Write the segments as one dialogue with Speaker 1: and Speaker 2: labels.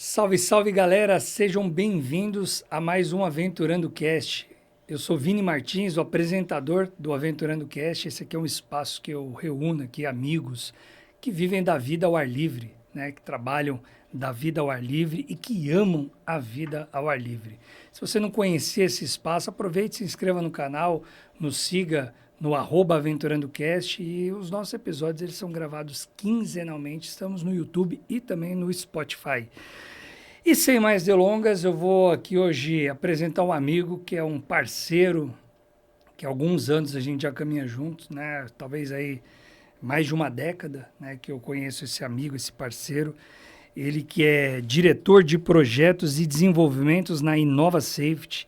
Speaker 1: Salve, salve galera, sejam bem-vindos a mais um Aventurando Cast. Eu sou Vini Martins, o apresentador do Aventurando Cast. Esse aqui é um espaço que eu reúno aqui amigos que vivem da vida ao ar livre, né? Que trabalham da vida ao ar livre e que amam a vida ao ar livre. Se você não conhecia esse espaço, aproveite, se inscreva no canal, nos siga no @AventurandoCast, e os nossos episódios eles são gravados quinzenalmente. Estamos no YouTube e também no Spotify. E sem mais delongas, eu vou aqui hoje apresentar um amigo que é um parceiro, que há alguns anos a gente já caminha juntos, né? Talvez aí mais de uma década, né, que eu conheço esse amigo, esse parceiro. Ele que é diretor de projetos e desenvolvimentos na Inova Safety.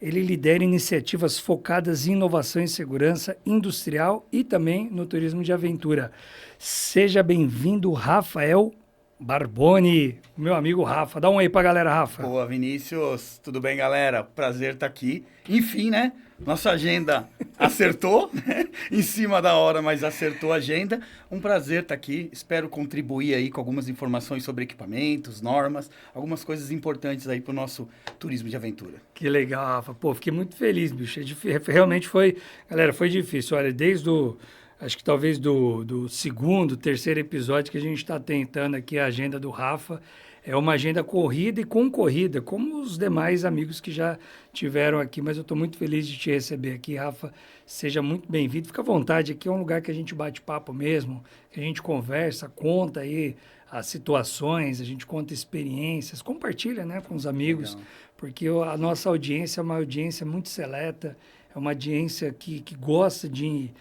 Speaker 1: Ele lidera iniciativas focadas em inovação e segurança industrial e também no turismo de aventura. Seja bem-vindo, Rafael Barboni, meu amigo Rafa. Dá um aí pra galera, Rafa.
Speaker 2: Boa, Vinícius. Tudo bem, galera? Prazer estar aqui. Enfim, né? Nossa agenda acertou, né? Em cima da hora, mas acertou a agenda. Um prazer estar aqui. Espero contribuir aí com algumas informações sobre equipamentos, normas, algumas coisas importantes aí para o nosso turismo de aventura.
Speaker 1: Que legal, Rafa. Pô, fiquei muito feliz, bicho. Realmente foi, galera, foi difícil. Olha, desde o acho que talvez do segundo, terceiro episódio que a gente está tentando aqui a agenda do Rafa. É uma agenda corrida e concorrida, como os demais amigos que já tiveram aqui. Mas eu estou muito feliz de te receber aqui, Rafa. Seja muito bem-vindo. Fica à vontade, aqui é um lugar que a gente bate papo mesmo, que a gente conversa, conta aí as situações, a gente conta experiências, compartilha, né, com os amigos. Legal. Porque a nossa audiência é uma audiência muito seleta, é uma audiência que gosta de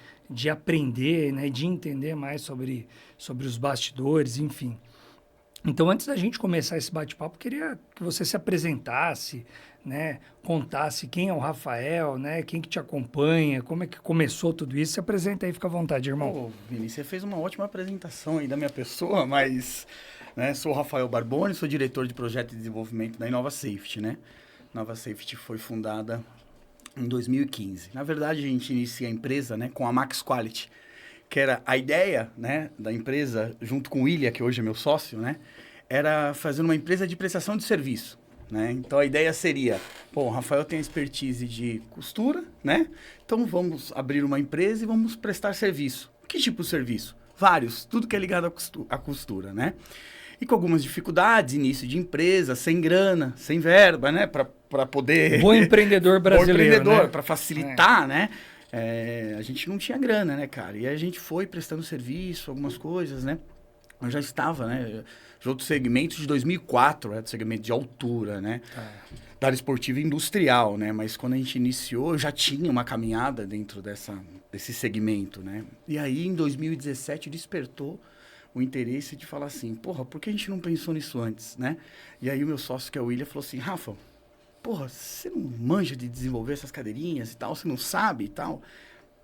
Speaker 1: aprender, né, de entender mais sobre os bastidores, enfim. Então, antes da gente começar esse bate-papo, queria que você se apresentasse, né, contasse quem é o Rafael, né, quem que te acompanha, como é que começou tudo isso. Se apresenta aí, fica à vontade, irmão.
Speaker 2: Ô, Vini, você fez uma ótima apresentação aí da minha pessoa, mas né, sou o Rafael Barboni, sou diretor de projeto de desenvolvimento da Inova Safety, né? Inova Safety foi fundada em 2015. Na verdade, a gente inicia a empresa, né, com a Max Quality, que era a ideia, né, da empresa, junto com o William, que hoje é meu sócio, né, era fazer uma empresa de prestação de serviço, né? Então, a ideia seria, o Rafael tem expertise de costura, né? Então, vamos abrir uma empresa e vamos prestar serviço. Que tipo de serviço? Vários, tudo que é ligado à costura, né? E com algumas dificuldades, início de empresa, sem grana, sem verba, né, para poder...
Speaker 1: Bom empreendedor brasileiro,
Speaker 2: Bom empreendedor,
Speaker 1: né?
Speaker 2: Para facilitar, né? A gente não tinha grana, né, cara? E a gente foi prestando serviço, algumas coisas, né? Eu já estava, né? De outros segmentos de 2004, do segmento de altura, né? Da área esportiva e industrial, né? Mas quando a gente iniciou, eu já tinha uma caminhada dentro desse segmento, né? E aí, em 2017, despertou o interesse de falar assim, porra, por que a gente não pensou nisso antes, né? E aí o meu sócio, que é o William, falou assim, Rafa, porra, você não manja de desenvolver essas cadeirinhas e tal, você não sabe e tal.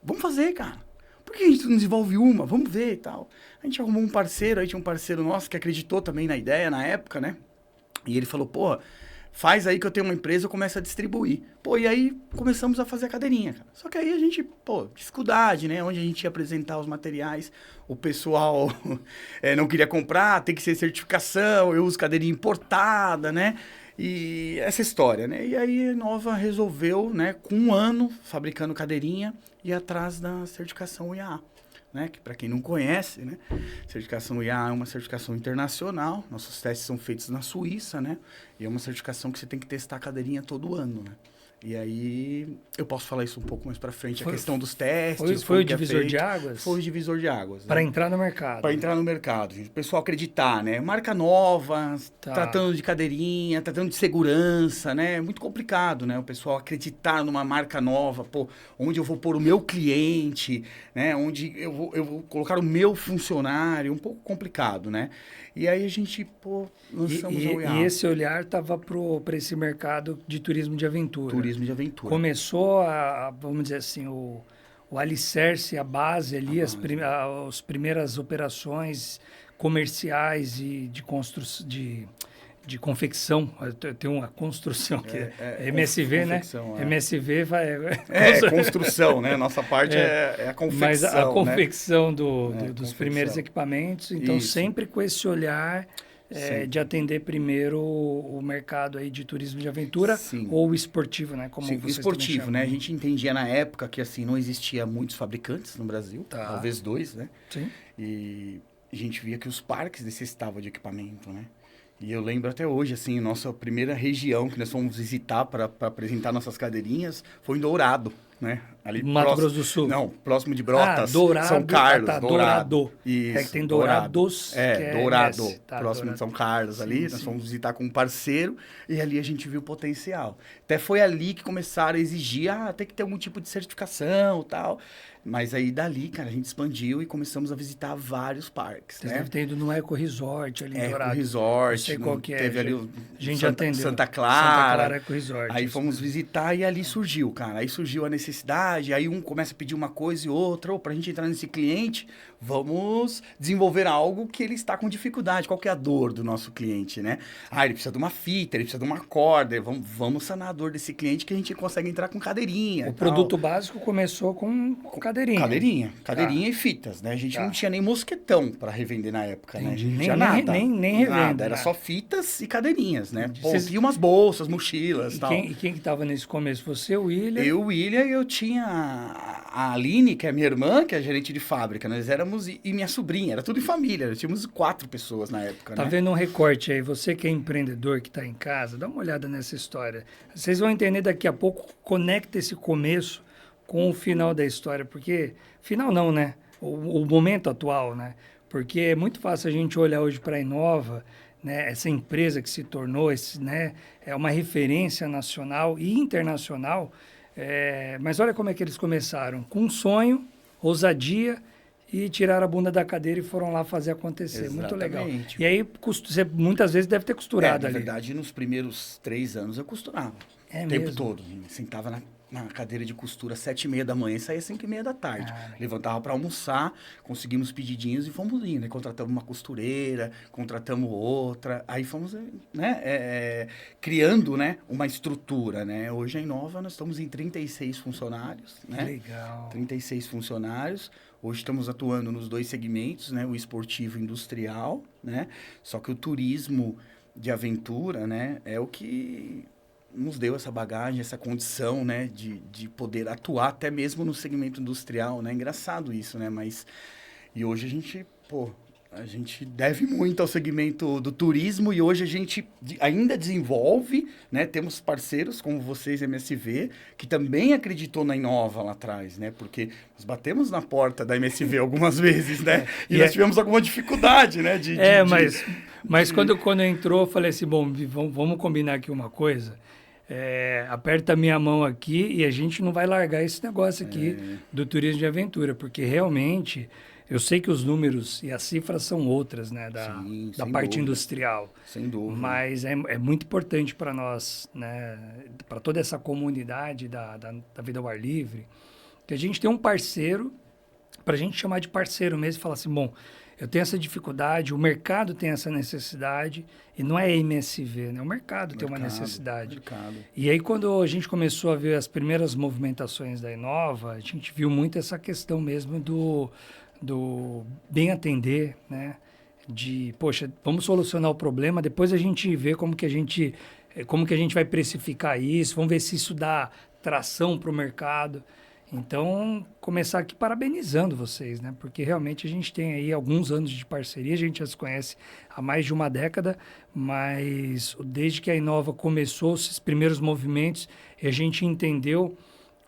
Speaker 2: Vamos fazer, cara. Por que a gente não desenvolve uma? Vamos ver e tal. A gente arrumou um parceiro, aí tinha um parceiro nosso que acreditou também na ideia na época, né? E ele falou, porra, faz aí que eu tenho uma empresa, eu começo a distribuir. Pô, e aí começamos a fazer a cadeirinha, cara. Só que aí a gente, dificuldade, né? Onde a gente ia apresentar os materiais, o pessoal não queria comprar, tem que ser certificação, eu uso cadeirinha importada, né? E essa história, né? E aí a Inova resolveu, né, com um ano fabricando cadeirinha, ir atrás da certificação IAA, né? Que para quem não conhece, né, certificação IAA é uma certificação internacional. Nossos testes são feitos na Suíça, né? E é uma certificação que você tem que testar a cadeirinha todo ano, né? E aí, eu posso falar isso um pouco mais pra frente, a questão dos testes.
Speaker 1: Foi o divisor de águas?
Speaker 2: Foi o divisor de águas.
Speaker 1: Para
Speaker 2: né?
Speaker 1: entrar no mercado.
Speaker 2: Para entrar no mercado, gente. O pessoal acreditar, né? Marca nova, tratando de cadeirinha, tratando de segurança, né? É muito complicado, né? O pessoal acreditar numa marca nova, onde eu vou pôr o meu cliente, né? Onde eu vou colocar o meu funcionário, um pouco complicado, né? E aí a gente, lançamos o IAA.
Speaker 1: E esse olhar estava para esse mercado de turismo de aventura.
Speaker 2: Turismo de aventura.
Speaker 1: Começou vamos dizer assim, o alicerce, a base ali, as primeiras operações comerciais e de construção, de confecção. Tem uma construção que é MSV, né? MSV vai...
Speaker 2: construção, né? Nossa parte é a confecção.
Speaker 1: Mas a confecção
Speaker 2: né?
Speaker 1: dos primeiros equipamentos. Então, sempre com esse olhar de atender primeiro o mercado aí de turismo de aventura
Speaker 2: Sim.
Speaker 1: ou esportivo, né? Como
Speaker 2: Sim,
Speaker 1: vocês
Speaker 2: esportivo,
Speaker 1: também
Speaker 2: né? A
Speaker 1: chamam.
Speaker 2: gente entendia na época que assim não existia muitos fabricantes no Brasil,
Speaker 1: Tá.
Speaker 2: talvez 2, né?
Speaker 1: Sim.
Speaker 2: E a gente via que os parques necessitavam de equipamento, né? E eu lembro até hoje, assim, nossa primeira região que nós fomos visitar para apresentar nossas cadeirinhas foi em Dourado, né? Ali
Speaker 1: Mato Grosso do Sul.
Speaker 2: Não, próximo de Brotas,
Speaker 1: Dourado.
Speaker 2: São Carlos,
Speaker 1: Tá,
Speaker 2: Dourado.
Speaker 1: Dourado.
Speaker 2: Isso,
Speaker 1: É que tem
Speaker 2: Dourado.
Speaker 1: Dourados, que é
Speaker 2: Dourado,
Speaker 1: MS. Tá,
Speaker 2: próximo
Speaker 1: Dourado.
Speaker 2: de São Carlos
Speaker 1: Sim,
Speaker 2: ali. Nós
Speaker 1: sim.
Speaker 2: fomos visitar com um parceiro e ali a gente viu o potencial. Até foi ali que começaram a exigir, tem que ter algum tipo de certificação e tal. Mas aí dali, cara, a gente expandiu e começamos a visitar vários parques,
Speaker 1: Vocês
Speaker 2: né?
Speaker 1: devem ter ido no Eco Resort ali em Dourado.
Speaker 2: Resort,
Speaker 1: Não sei qual que é.
Speaker 2: teve ali o
Speaker 1: A gente já atendeu.
Speaker 2: Santa
Speaker 1: Santa
Speaker 2: Clara.
Speaker 1: Clara Eco Resort.
Speaker 2: Aí
Speaker 1: isso
Speaker 2: fomos
Speaker 1: mesmo.
Speaker 2: visitar e ali surgiu, cara. Aí surgiu a necessidade, aí um começa a pedir uma coisa e outra. Ou pra gente entrar nesse cliente, vamos desenvolver algo que ele está com dificuldade. Qual que é a dor do nosso cliente, né? Ele precisa de uma fita, ele precisa de uma corda. Vamos sanar a dor desse cliente que a gente consegue entrar com cadeirinha.
Speaker 1: O produto básico começou com cadeirinha.
Speaker 2: Cadeirinha e fitas, né? A gente não tinha nem mosquetão para revender na época, né? A gente não tinha
Speaker 1: Nem-
Speaker 2: nada.
Speaker 1: nem revenda,
Speaker 2: Nada, era
Speaker 1: né?
Speaker 2: só fitas e cadeirinhas, né? Pô,
Speaker 1: Vocês-
Speaker 2: e umas bolsas, mochilas e tal.
Speaker 1: E quem que tava nesse começo? Você, o William?
Speaker 2: Eu, o William, e eu tinha a Aline, que é minha irmã, que é gerente de fábrica. Nós éramos, e minha sobrinha, era tudo em família. Nós tínhamos 4 pessoas na época,
Speaker 1: Tá
Speaker 2: né?
Speaker 1: vendo um recorte aí? Você que é empreendedor, que está em casa, dá uma olhada nessa história. Vocês vão entender daqui a pouco, conecta esse começo com o final da história, porque... Final não, né? O momento atual, né? Porque é muito fácil a gente olhar hoje para a Inova, né? Essa empresa que se tornou, né? É uma referência nacional e internacional. Mas olha como é que eles começaram. Com um sonho, ousadia e tiraram a bunda da cadeira e foram lá fazer acontecer. Muito legal.
Speaker 2: Exatamente.
Speaker 1: E aí, você muitas vezes deve ter costurado
Speaker 2: Na
Speaker 1: ali.
Speaker 2: verdade, nos primeiros 3 anos eu costurava.
Speaker 1: É
Speaker 2: o tempo
Speaker 1: mesmo?
Speaker 2: todo. Sentava na cadeira de costura às 7h30 da manhã e saía às 5h30 da tarde. Levantava para almoçar, conseguimos pedidinhos e fomos indo. Né? Contratamos uma costureira, contratamos outra. Aí fomos, né, criando, né, uma estrutura, né? Hoje a Inova nós estamos em 36 funcionários, né?
Speaker 1: Legal.
Speaker 2: 36 funcionários. Hoje estamos atuando nos 2 segmentos, né? O esportivo e industrial, né? Só que o turismo de aventura, né, é o que nos deu essa bagagem, essa condição, né, de poder atuar até mesmo no segmento industrial, né? Engraçado isso, né? Mas e hoje a gente deve muito ao segmento do turismo e hoje a gente ainda desenvolve, né? Temos parceiros como vocês, MSV, que também acreditou na Inova lá atrás, né? Porque nós batemos na porta da MSV algumas vezes, né? E nós tivemos alguma dificuldade, né?
Speaker 1: Mas quando entrou, eu falei assim, bom, vamos combinar aqui uma coisa. Aperta a minha mão aqui e a gente não vai largar esse negócio aqui do turismo de aventura, porque realmente eu sei que os números e as cifras são outras, né, da parte
Speaker 2: dúvida.
Speaker 1: industrial.
Speaker 2: Sem dúvida.
Speaker 1: Mas é muito importante para nós, né, para toda essa comunidade da vida ao ar livre, que a gente tem um parceiro, para a gente chamar de parceiro mesmo e falar assim, bom, eu tenho essa dificuldade, o mercado tem essa necessidade, e não é MSV, né? O mercado tem uma necessidade. E aí, quando a gente começou a ver as primeiras movimentações da Inova, a gente viu muito essa questão mesmo do bem atender, né? De, poxa, vamos solucionar o problema, depois a gente vê como que a gente vai precificar isso, vamos ver se isso dá tração para o mercado. Então, começar aqui parabenizando vocês, né? Porque realmente a gente tem aí alguns anos de parceria, a gente já se conhece há mais de uma década, mas desde que a Inova começou esses primeiros movimentos, a gente entendeu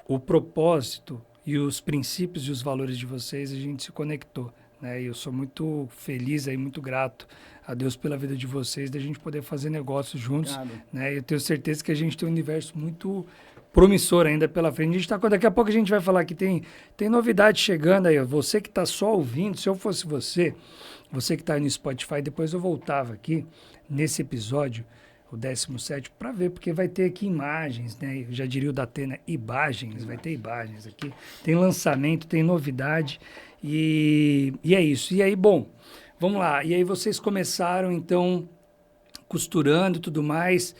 Speaker 1: o propósito e os princípios e os valores de vocês, a gente se conectou, né? E eu sou muito feliz aí, muito grato a Deus pela vida de vocês, da gente poder fazer negócios juntos, né? Eu tenho certeza que a gente tem um universo muito promissor ainda pela frente. Daqui a pouco a gente vai falar que tem novidade chegando aí. Você que está só ouvindo, se eu fosse você que está aí no Spotify, depois eu voltava aqui nesse episódio, o 17º, para ver, porque vai ter aqui imagens, né? Eu já diria o Datena, imagens, vai ter imagens aqui. Tem lançamento, tem novidade e é isso. E aí, bom, vamos lá. E aí vocês começaram, então, costurando e tudo mais.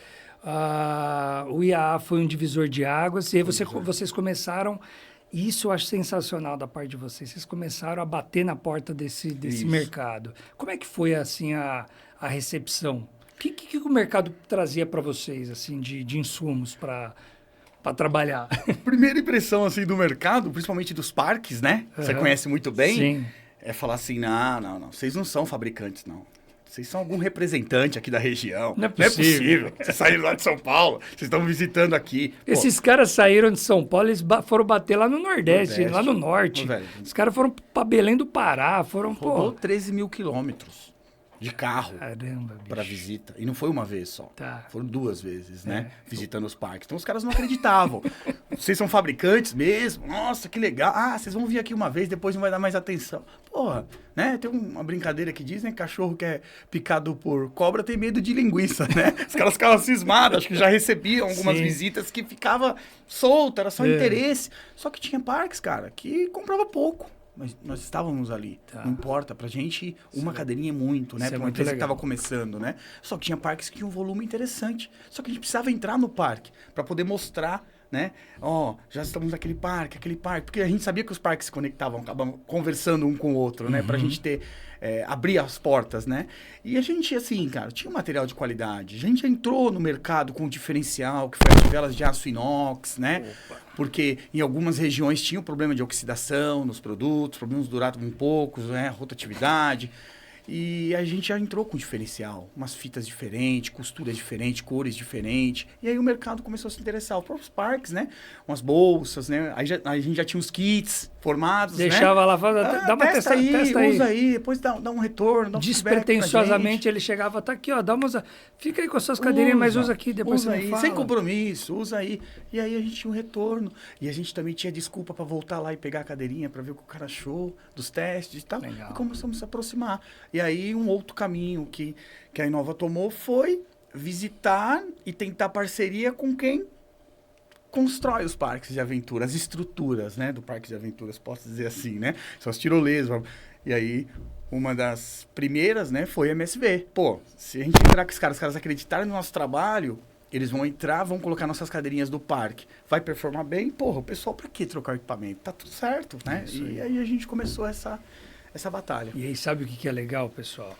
Speaker 1: O IAA foi um divisor de águas, e aí vocês começaram E isso eu acho sensacional da parte de vocês. Vocês começaram a bater na porta desse
Speaker 2: Isso.
Speaker 1: mercado. Como é que foi assim a recepção? O que o mercado trazia para vocês assim de insumos para trabalhar?
Speaker 2: Primeira impressão, assim, do mercado, principalmente dos parques, né? Você
Speaker 1: Aham.
Speaker 2: conhece muito bem.
Speaker 1: Sim.
Speaker 2: É falar assim, não. Vocês não são fabricantes, não. Vocês são algum representante aqui da região.
Speaker 1: Não é possível.
Speaker 2: Vocês saíram lá de São Paulo. Vocês estão visitando aqui. Pô,
Speaker 1: Esses caras saíram de São Paulo, eles foram bater lá no Nordeste, lá no Norte.
Speaker 2: Ô, velho.
Speaker 1: Os caras foram para Belém do Pará, foram,
Speaker 2: rodou
Speaker 1: pô...
Speaker 2: 13 mil quilômetros de carro
Speaker 1: Caramba, bicho.
Speaker 2: para visita. E não foi uma vez só.
Speaker 1: Tá.
Speaker 2: Foram 2 vezes, né?
Speaker 1: É.
Speaker 2: Visitando os parques. Então os caras não acreditavam. Vocês são fabricantes mesmo? Nossa, que legal. Ah, vocês vão vir aqui uma vez, depois não vai dar mais atenção. Porra, né? Tem uma brincadeira que diz, né? Cachorro que é picado por cobra tem medo de linguiça, né? Os caras ficavam cismados. Acho que já recebiam algumas
Speaker 1: Sim.
Speaker 2: visitas que ficava solto, era só
Speaker 1: É.
Speaker 2: interesse. Só que tinha parques, cara, que comprava pouco. Mas nós estávamos ali.
Speaker 1: Tá.
Speaker 2: Não importa. Pra gente, uma cadeirinha é muito, né?
Speaker 1: Isso é
Speaker 2: Pra uma
Speaker 1: muito
Speaker 2: empresa que
Speaker 1: legal.
Speaker 2: estava começando, né? Só que tinha parques que tinham um volume interessante. Só que a gente precisava entrar no parque para poder mostrar, né? Ó, já estamos naquele parque, aquele parque. Porque a gente sabia que os parques se conectavam, acabavam conversando um com o outro, né? Pra gente ter... abrir as portas, né? E a gente, assim, cara, tinha um material de qualidade. A gente entrou no mercado com um diferencial, que foi as fivelas de aço inox, né? Porque em algumas regiões tinha o problema de oxidação nos produtos, problemas duravam um poucos, né? Rotatividade. E a gente já entrou com diferencial, umas fitas diferentes, costuras diferentes, cores diferentes. E aí o mercado começou a se interessar. Os próprios parques, né? Umas bolsas, né? Aí a gente já tinha os kits formados,
Speaker 1: Deixava
Speaker 2: né?
Speaker 1: lá, dá uma
Speaker 2: testa aí,
Speaker 1: testa aí.
Speaker 2: usa aí, depois dá um retorno, dá um feedback pra
Speaker 1: Despretensiosamente
Speaker 2: gente.
Speaker 1: ele chegava, tá aqui, ó, fica aí com as suas cadeirinhas, mas usa aqui, depois
Speaker 2: usa
Speaker 1: você
Speaker 2: aí,
Speaker 1: me fala.
Speaker 2: sem compromisso, usa aí. E aí a gente tinha um retorno. E a gente também tinha desculpa para voltar lá e pegar a cadeirinha para ver o que o cara achou dos testes e tal.
Speaker 1: Legal.
Speaker 2: E começamos a se aproximar. E aí um outro caminho que a Inova tomou foi visitar e tentar parceria com quem constrói os parques de aventura, as estruturas, né, do parque de aventuras, posso dizer assim, né? São as tirolesas. E aí, uma das primeiras, né, foi a MSV. Pô, se a gente entrar com os caras acreditarem no nosso trabalho, eles vão entrar, vão colocar nossas cadeirinhas do parque. Vai performar bem? Porra, o pessoal, pra que trocar o equipamento? Tá tudo certo, né?
Speaker 1: Isso
Speaker 2: E
Speaker 1: aí.
Speaker 2: aí a gente começou essa batalha.
Speaker 1: E aí, sabe o que é legal, pessoal?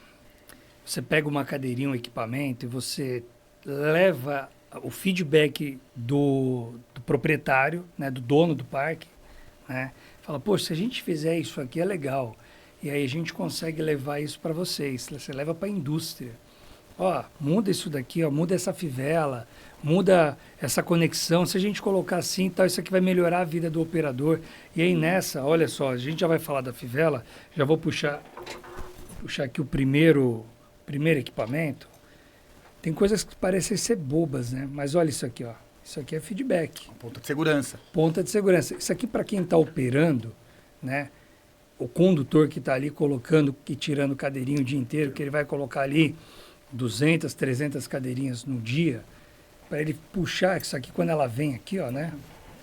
Speaker 1: Você pega uma cadeirinha, um equipamento, e você leva o feedback do proprietário, né, do dono do parque, né? Fala, poxa, se a gente fizer isso aqui é legal. E aí a gente consegue levar isso para vocês. Você leva para a indústria. Ó, muda isso daqui, ó, muda essa fivela, muda essa conexão. Se a gente colocar assim, tal, isso aqui vai melhorar a vida do operador. E aí nessa, olha só, a gente já vai falar da fivela, já vou puxar aqui o primeiro equipamento. Tem coisas que parecem ser bobas, né? Mas olha isso aqui, ó. Isso aqui é feedback.
Speaker 2: Ponta de segurança.
Speaker 1: Ponta de segurança. Isso aqui para quem está operando, né? O condutor que está ali colocando e tirando cadeirinha o dia inteiro, que ele vai colocar ali 200, 300 cadeirinhas no dia, para ele puxar isso aqui quando ela vem aqui, ó, né?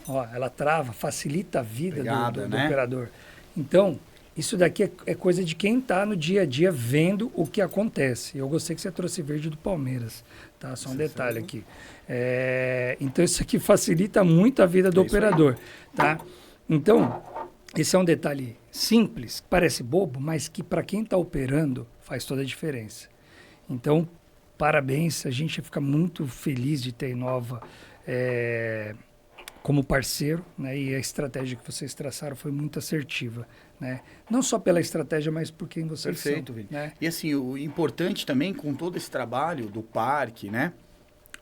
Speaker 1: Ó, ela trava, facilita a vida
Speaker 2: Pegada,
Speaker 1: do
Speaker 2: né?
Speaker 1: operador. Então, isso daqui é coisa de quem está no dia a dia vendo o que acontece. Eu gostei que você trouxe verde do Palmeiras, tá? Só um detalhe aqui. Então, isso aqui facilita muito a vida do operador, tá? Então, esse é um detalhe simples, parece bobo, mas que para quem está operando faz toda a diferença. Então, parabéns, a gente fica muito feliz de ter a Inova como parceiro, né? E a estratégia que vocês traçaram foi muito assertiva, né? Não só pela estratégia, mas por quem vocês
Speaker 2: Perfeito,
Speaker 1: são.
Speaker 2: Vini.
Speaker 1: Né?
Speaker 2: E assim, o importante também com todo esse trabalho do parque, né?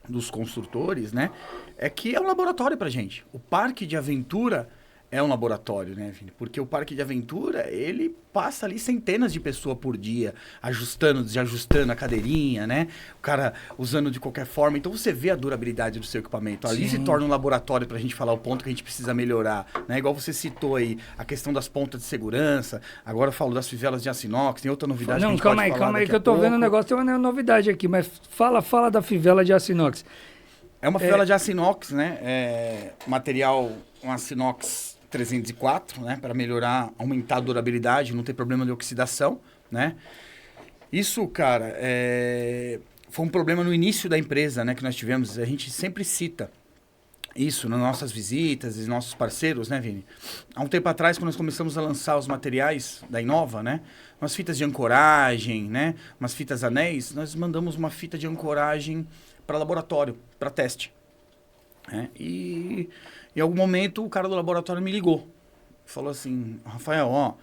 Speaker 2: Dos construtores, né? É que é um laboratório pra gente. O parque de aventura é um laboratório, né, Vini? Porque o parque de aventura, ele passa ali centenas de pessoas por dia, ajustando, desajustando a cadeirinha, né? O cara usando de qualquer forma. Então você vê a durabilidade do seu equipamento. Ali se torna um laboratório pra gente falar o ponto que a gente precisa melhorar, né? Igual você citou aí, a questão das pontas de segurança. Agora eu falo das fivelas de aço inox, tem outra novidade que a
Speaker 1: Não,
Speaker 2: gente
Speaker 1: calma
Speaker 2: pode
Speaker 1: aí,
Speaker 2: falar
Speaker 1: calma aí,
Speaker 2: daqui
Speaker 1: que
Speaker 2: a
Speaker 1: eu tô vendo um
Speaker 2: pouco.
Speaker 1: negócio, tem uma novidade aqui, mas fala da fivela de aço inox.
Speaker 2: É uma fivela de aço inox, né? Material, um aço inox 304, né, para melhorar, aumentar a durabilidade, não ter problema de oxidação, né? Isso, cara, foi um problema no início da empresa, né, que nós tivemos. A gente sempre cita isso nas nossas visitas e nossos parceiros, né, Vini? Há um tempo atrás, quando nós começamos a lançar os materiais da Inova, né? Umas fitas de ancoragem, né? Umas fitas anéis, nós mandamos uma fita de ancoragem para laboratório, para teste. Né? E em algum momento o cara do laboratório me ligou. Falou assim, Rafael, ó,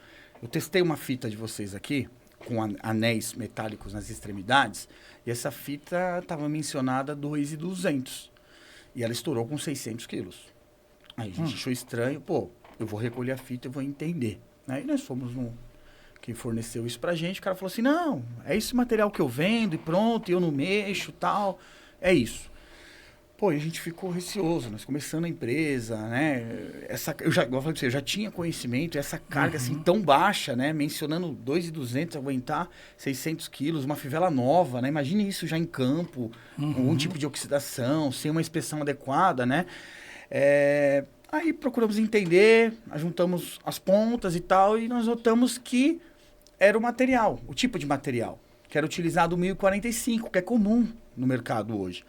Speaker 2: eu testei uma fita de vocês aqui, com anéis metálicos nas extremidades, e essa fita estava mencionada 2.200. E ela estourou com 600 quilos. Aí a gente achou estranho, pô, eu vou recolher a fita e vou entender. Aí nós fomos no quem forneceu isso pra gente, o cara falou assim, não, é esse material que eu vendo e pronto, e eu não mexo e tal, é isso. Pô, e a gente ficou receoso, nós começando a empresa, né, eu falei pra você, eu já tinha conhecimento, essa carga assim tão baixa, né, mencionando 2.200, aguentar 600 quilos, uma fivela nova, né, imagine isso já em campo, algum tipo de oxidação, sem uma inspeção adequada, né, aí procuramos entender, juntamos as pontas e tal, e nós notamos que era o material, o tipo de material, que era utilizado o 1045, que é comum no mercado hoje.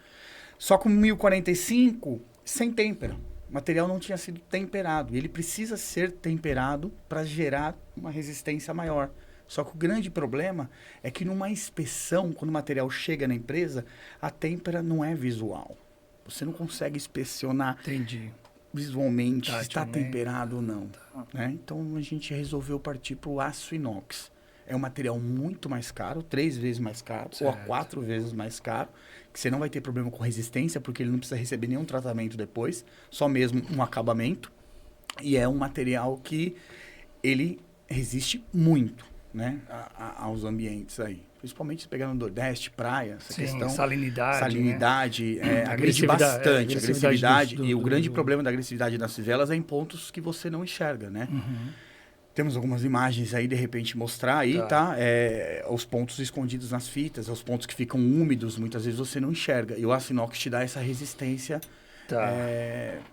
Speaker 2: Só com 1045, sem têmpera. O material não tinha sido temperado. E ele precisa ser temperado para gerar uma resistência maior. Só que o grande problema é que numa inspeção, quando o material chega na empresa, a têmpera não é visual. Você não consegue inspecionar visualmente se está temperado ou não. Né? Então a gente resolveu partir para o aço inox. É um material muito mais caro, 3 vezes mais caro, ou 4 vezes mais caro, que você não vai ter problema com resistência, porque ele não precisa receber nenhum tratamento depois, só mesmo um acabamento. E é um material que ele resiste muito, né, aos ambientes aí. Principalmente se pegar no Nordeste, praia, essa questão... Salinidade, né? Agride bastante. Agressividade. E o grande problema da agressividade das fivelas é em pontos que você não enxerga, né? Temos algumas imagens aí, de repente, mostrar aí, tá? Os pontos escondidos nas fitas, os pontos que ficam úmidos, muitas vezes você não enxerga. E o aço inox te dá essa resistência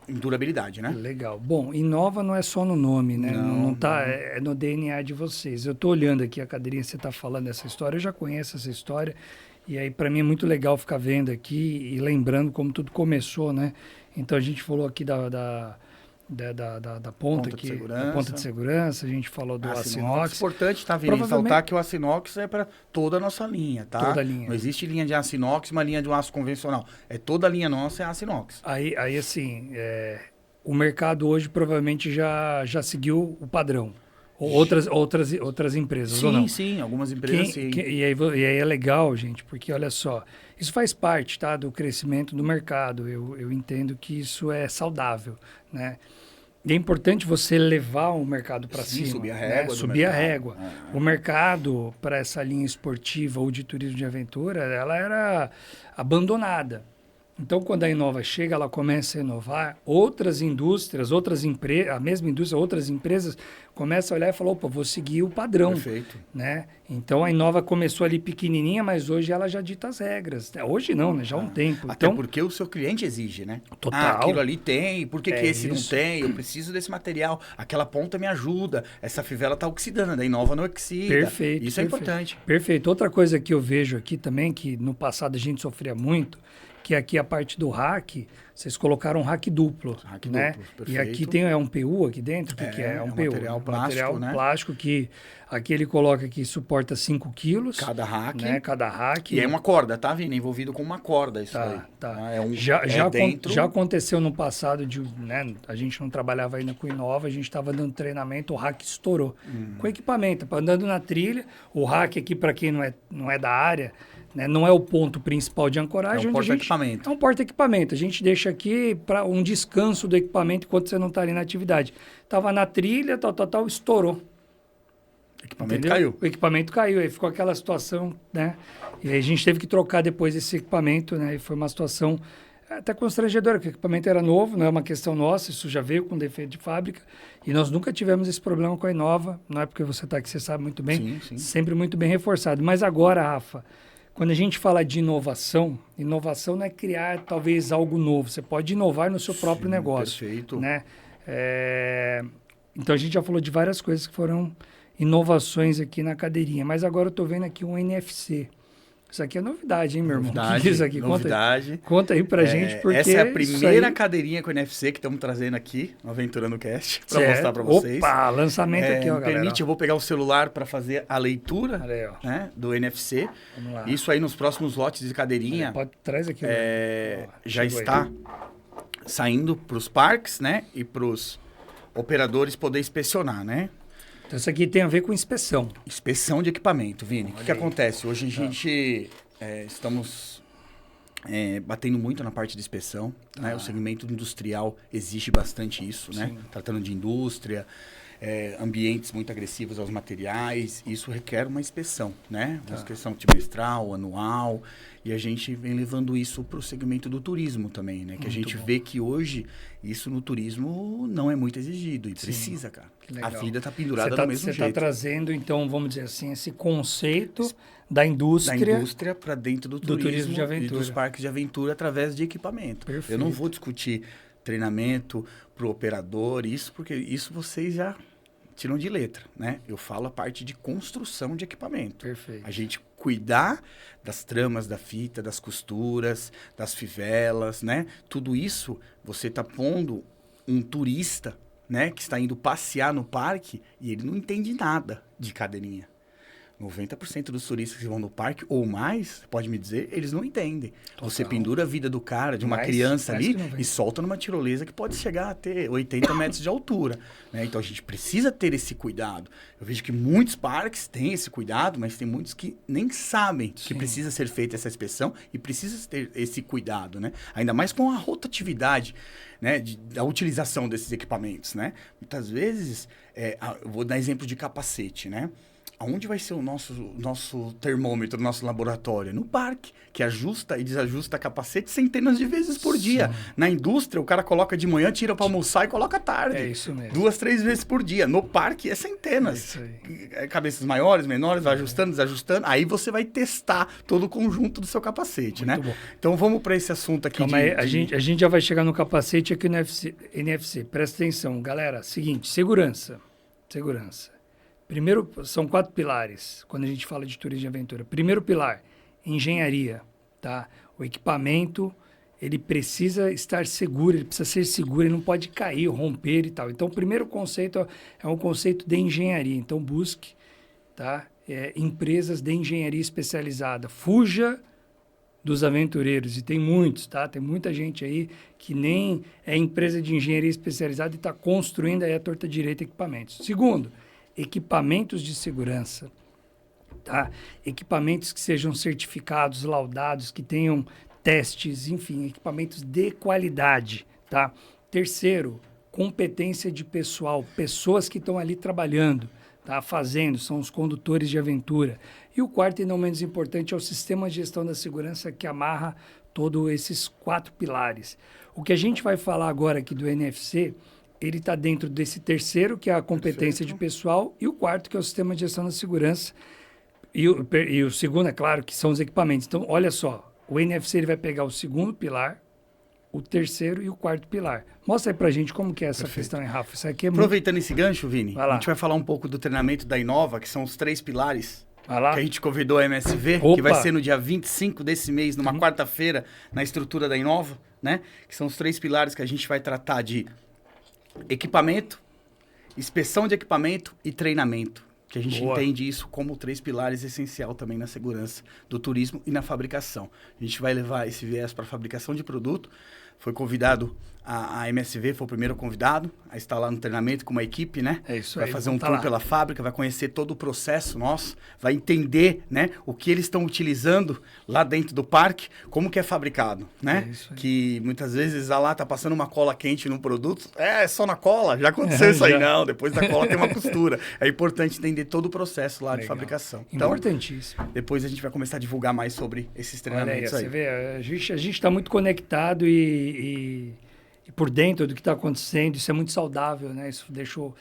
Speaker 2: em durabilidade, né?
Speaker 1: Legal. Bom, Inova não é só no nome, né? Não tá, é no DNA de vocês. Eu tô olhando aqui a cadeirinha, você tá falando dessa história, eu já conheço essa história. E aí, para mim, é muito legal ficar vendo aqui e lembrando como tudo começou, né? Então, a gente falou aqui da ponta aqui, da ponta de segurança, a gente falou do aço inox.
Speaker 2: É importante, tá, Vini? Ressaltar que o aço inox é para toda a nossa linha, tá?
Speaker 1: Toda a linha.
Speaker 2: Não existe linha de aço inox e uma linha de um aço convencional. Toda a linha nossa é aço inox.
Speaker 1: Aí assim, o mercado hoje provavelmente já seguiu o padrão. Outras empresas,
Speaker 2: sim,
Speaker 1: ou não?
Speaker 2: Sim, algumas empresas sim.
Speaker 1: E aí é legal, gente, porque olha só, isso faz parte, tá, do crescimento do mercado. Eu entendo que isso é saudável, né? E é importante você levar o mercado para cima.
Speaker 2: Subir a régua.
Speaker 1: Né? Subir a régua. O mercado, para essa linha esportiva ou de turismo de aventura, ela era abandonada. Então, quando a Inova chega, ela começa a inovar, outras indústrias, a mesma indústria, outras empresas começam a olhar e falar, opa, vou seguir o padrão.
Speaker 2: Perfeito.
Speaker 1: Né? Então, a Inova começou ali pequenininha, mas hoje ela já dita as regras. Hoje não, né? Já há um tempo.
Speaker 2: Até
Speaker 1: então,
Speaker 2: porque o seu cliente exige, né?
Speaker 1: Total.
Speaker 2: Aquilo ali tem, por que esse
Speaker 1: isso.
Speaker 2: não tem? Eu preciso desse material. Aquela ponta me ajuda. Essa fivela está oxidando, a Inova não oxida.
Speaker 1: Perfeito.
Speaker 2: Isso é importante.
Speaker 1: Perfeito. Outra coisa que eu vejo aqui também, que no passado a gente sofria muito, que aqui a parte do rack, vocês colocaram um rack duplo, né?
Speaker 2: Duplo,
Speaker 1: e aqui tem um PU aqui dentro, que é um PU,
Speaker 2: material plástico, né?
Speaker 1: Plástico que aqui ele coloca que suporta 5 quilos.
Speaker 2: Cada rack.
Speaker 1: Né? Cada rack.
Speaker 2: E é uma corda, tá, Vini? Envolvido com uma corda isso aí.
Speaker 1: Tá.
Speaker 2: Já
Speaker 1: aconteceu no passado, né? A gente não trabalhava ainda com Inova, a gente estava dando treinamento, o rack estourou. Com equipamento, andando na trilha, o rack aqui, para quem não é da área, né? Não é o ponto principal de ancoragem.
Speaker 2: É um porta-equipamento.
Speaker 1: É um porta-equipamento. A gente deixa aqui para um descanso do equipamento enquanto você não está ali na atividade. Estava na trilha, estourou.
Speaker 2: O equipamento caiu.
Speaker 1: O equipamento caiu, aí ficou aquela situação, né? E aí a gente teve que trocar depois esse equipamento, né? E foi uma situação até constrangedora, porque o equipamento era novo, não é uma questão nossa, isso já veio com defeito de fábrica. E nós nunca tivemos esse problema com a Inova, não é porque você está aqui, você sabe muito bem.
Speaker 2: Sim.
Speaker 1: Sempre muito bem reforçado. Mas agora, Rafa, quando a gente fala de inovação não é criar talvez algo novo. Você pode inovar no seu próprio negócio.
Speaker 2: Perfeito.
Speaker 1: Né? Então a gente já falou de várias coisas que foram inovações aqui na cadeirinha. Mas agora eu estou vendo aqui um NFC. Isso aqui é novidade, hein, meu irmão?
Speaker 2: Novidade,
Speaker 1: O que é isso aqui?
Speaker 2: novidade.
Speaker 1: Conta aí pra gente, porque
Speaker 2: essa é a primeira
Speaker 1: aí...
Speaker 2: cadeirinha com NFC que estamos trazendo aqui, no Aventurando Cast, para
Speaker 1: Certo.
Speaker 2: mostrar para vocês.
Speaker 1: Opa, lançamento aqui, ó, galera.
Speaker 2: Permite, eu vou pegar o celular para fazer a leitura
Speaker 1: Olha aí, ó.
Speaker 2: né, do NFC.
Speaker 1: Vamos lá.
Speaker 2: Isso aí nos próximos lotes de cadeirinha
Speaker 1: Pode traz aqui.
Speaker 2: já está saindo para os parques, né, e para os operadores poder inspecionar, né?
Speaker 1: Então isso aqui tem a ver com inspeção.
Speaker 2: Inspeção de equipamento, Vini. O que
Speaker 1: aí.
Speaker 2: acontece? Hoje a gente estamos batendo muito na parte de inspeção, né? O segmento industrial exige bastante isso, né? Tratando de indústria, ambientes muito agressivos aos materiais, isso requer uma inspeção, né? Uma inspeção trimestral, anual, e a gente vem levando isso para o segmento do turismo também, né? Que a gente vê que hoje isso no turismo não é muito exigido e precisa, cara. A vida está pendurada do mesmo jeito.
Speaker 1: Você está trazendo, então, vamos dizer assim, esse conceito da indústria
Speaker 2: para dentro do
Speaker 1: turismo de aventura.
Speaker 2: E dos parques de aventura através de equipamento.
Speaker 1: Perfeito.
Speaker 2: Eu não vou discutir treinamento para o operador, porque isso vocês já tiram de letra, né? Eu falo a parte de construção de equipamento.
Speaker 1: Perfeito.
Speaker 2: A gente cuidar das tramas da fita, das costuras, das fivelas, né? Tudo isso, você está pondo um turista, né? Que está indo passear no parque e ele não entende nada de cadeirinha. 90% dos turistas que vão no parque, ou mais, pode me dizer, eles não entendem. Total. Você pendura a vida do cara, de uma criança ali, e solta numa tirolesa que pode chegar a ter 80 metros de altura. Né? Então, a gente precisa ter esse cuidado. Eu vejo que muitos parques têm esse cuidado, mas tem muitos que nem sabem que precisa ser feita essa inspeção e precisa ter esse cuidado. Né? Ainda mais com a rotatividade, né, da utilização desses equipamentos. Né? Muitas vezes, eu vou dar exemplo de capacete, né? Aonde vai ser o nosso termômetro, o nosso laboratório? No parque, que ajusta e desajusta capacete centenas de vezes por dia. Na indústria, o cara coloca de manhã, tira para almoçar e coloca à tarde.
Speaker 1: É isso mesmo.
Speaker 2: 2, 3 vezes por dia. No parque, é centenas.
Speaker 1: É isso aí.
Speaker 2: Cabeças maiores, menores, vai ajustando, desajustando. Aí você vai testar todo o conjunto do seu capacete,
Speaker 1: Muito
Speaker 2: né?
Speaker 1: bom.
Speaker 2: Então, vamos para esse assunto aqui.
Speaker 1: Calma aí, a gente já vai chegar no capacete aqui no NFC. Presta atenção, galera. Seguinte, segurança. Primeiro, são 4 pilares quando a gente fala de turismo de aventura. Primeiro pilar, engenharia, tá? O equipamento, ele precisa estar seguro, ele precisa ser seguro, ele não pode cair, romper e tal. Então, o primeiro conceito é um conceito de engenharia. Então, busque, tá? Empresas de engenharia especializada. Fuja dos aventureiros, e tem muitos, tá? Tem muita gente aí que nem é empresa de engenharia especializada e está construindo aí a torta direita equipamentos. Segundo, equipamentos de segurança, tá? Equipamentos que sejam certificados, laudados, que tenham testes, enfim, equipamentos de qualidade, tá? Terceiro, competência de pessoal, pessoas que estão ali trabalhando, tá? Fazendo, são os condutores de aventura. E o quarto e não menos importante é o sistema de gestão da segurança que amarra todos esses 4 pilares. O que a gente vai falar agora aqui do NFC, ele está dentro desse terceiro, que é a competência de pessoal, e o quarto, que é o sistema de gestão da segurança. E o segundo, é claro, que são os equipamentos. Então, olha só, o NFC ele vai pegar o segundo pilar, o terceiro e o quarto pilar. Mostra aí pra gente como que é essa questão, hein, Rafa? Isso aqui é
Speaker 2: Aproveitando esse gancho, Vini,
Speaker 1: a
Speaker 2: gente vai falar um pouco do treinamento da Inova, que são os 3 pilares.
Speaker 1: Vai lá.
Speaker 2: Que a gente convidou a MSV,
Speaker 1: Opa.
Speaker 2: que vai ser no dia 25 desse mês, numa quarta-feira, na estrutura da Inova, né? Que são os 3 pilares que a gente vai tratar de equipamento, inspeção de equipamento e treinamento. Que a gente entende isso como 3 pilares essencial também na segurança do turismo e na fabricação. A gente vai levar esse viés para a fabricação de produto. Foi convidado, a MSV foi o primeiro convidado a estar lá no treinamento com uma equipe, né?
Speaker 1: É isso
Speaker 2: aí. Vai fazer um tour pela fábrica, vai conhecer todo o processo nosso, vai entender, né, o que eles estão utilizando lá dentro do parque, como que é fabricado, né?
Speaker 1: É isso aí.
Speaker 2: Que muitas vezes lá tá passando uma cola quente no produto, é só na cola, já aconteceu isso aí, não, depois da cola tem uma costura. É importante entender todo o processo lá de fabricação. Então,
Speaker 1: importantíssimo.
Speaker 2: Depois a gente vai começar a divulgar mais sobre esses treinamentos.
Speaker 1: Olha aí. Você vê, a gente está muito conectado e por dentro do que está acontecendo, isso é muito saudável, né? Isso deixou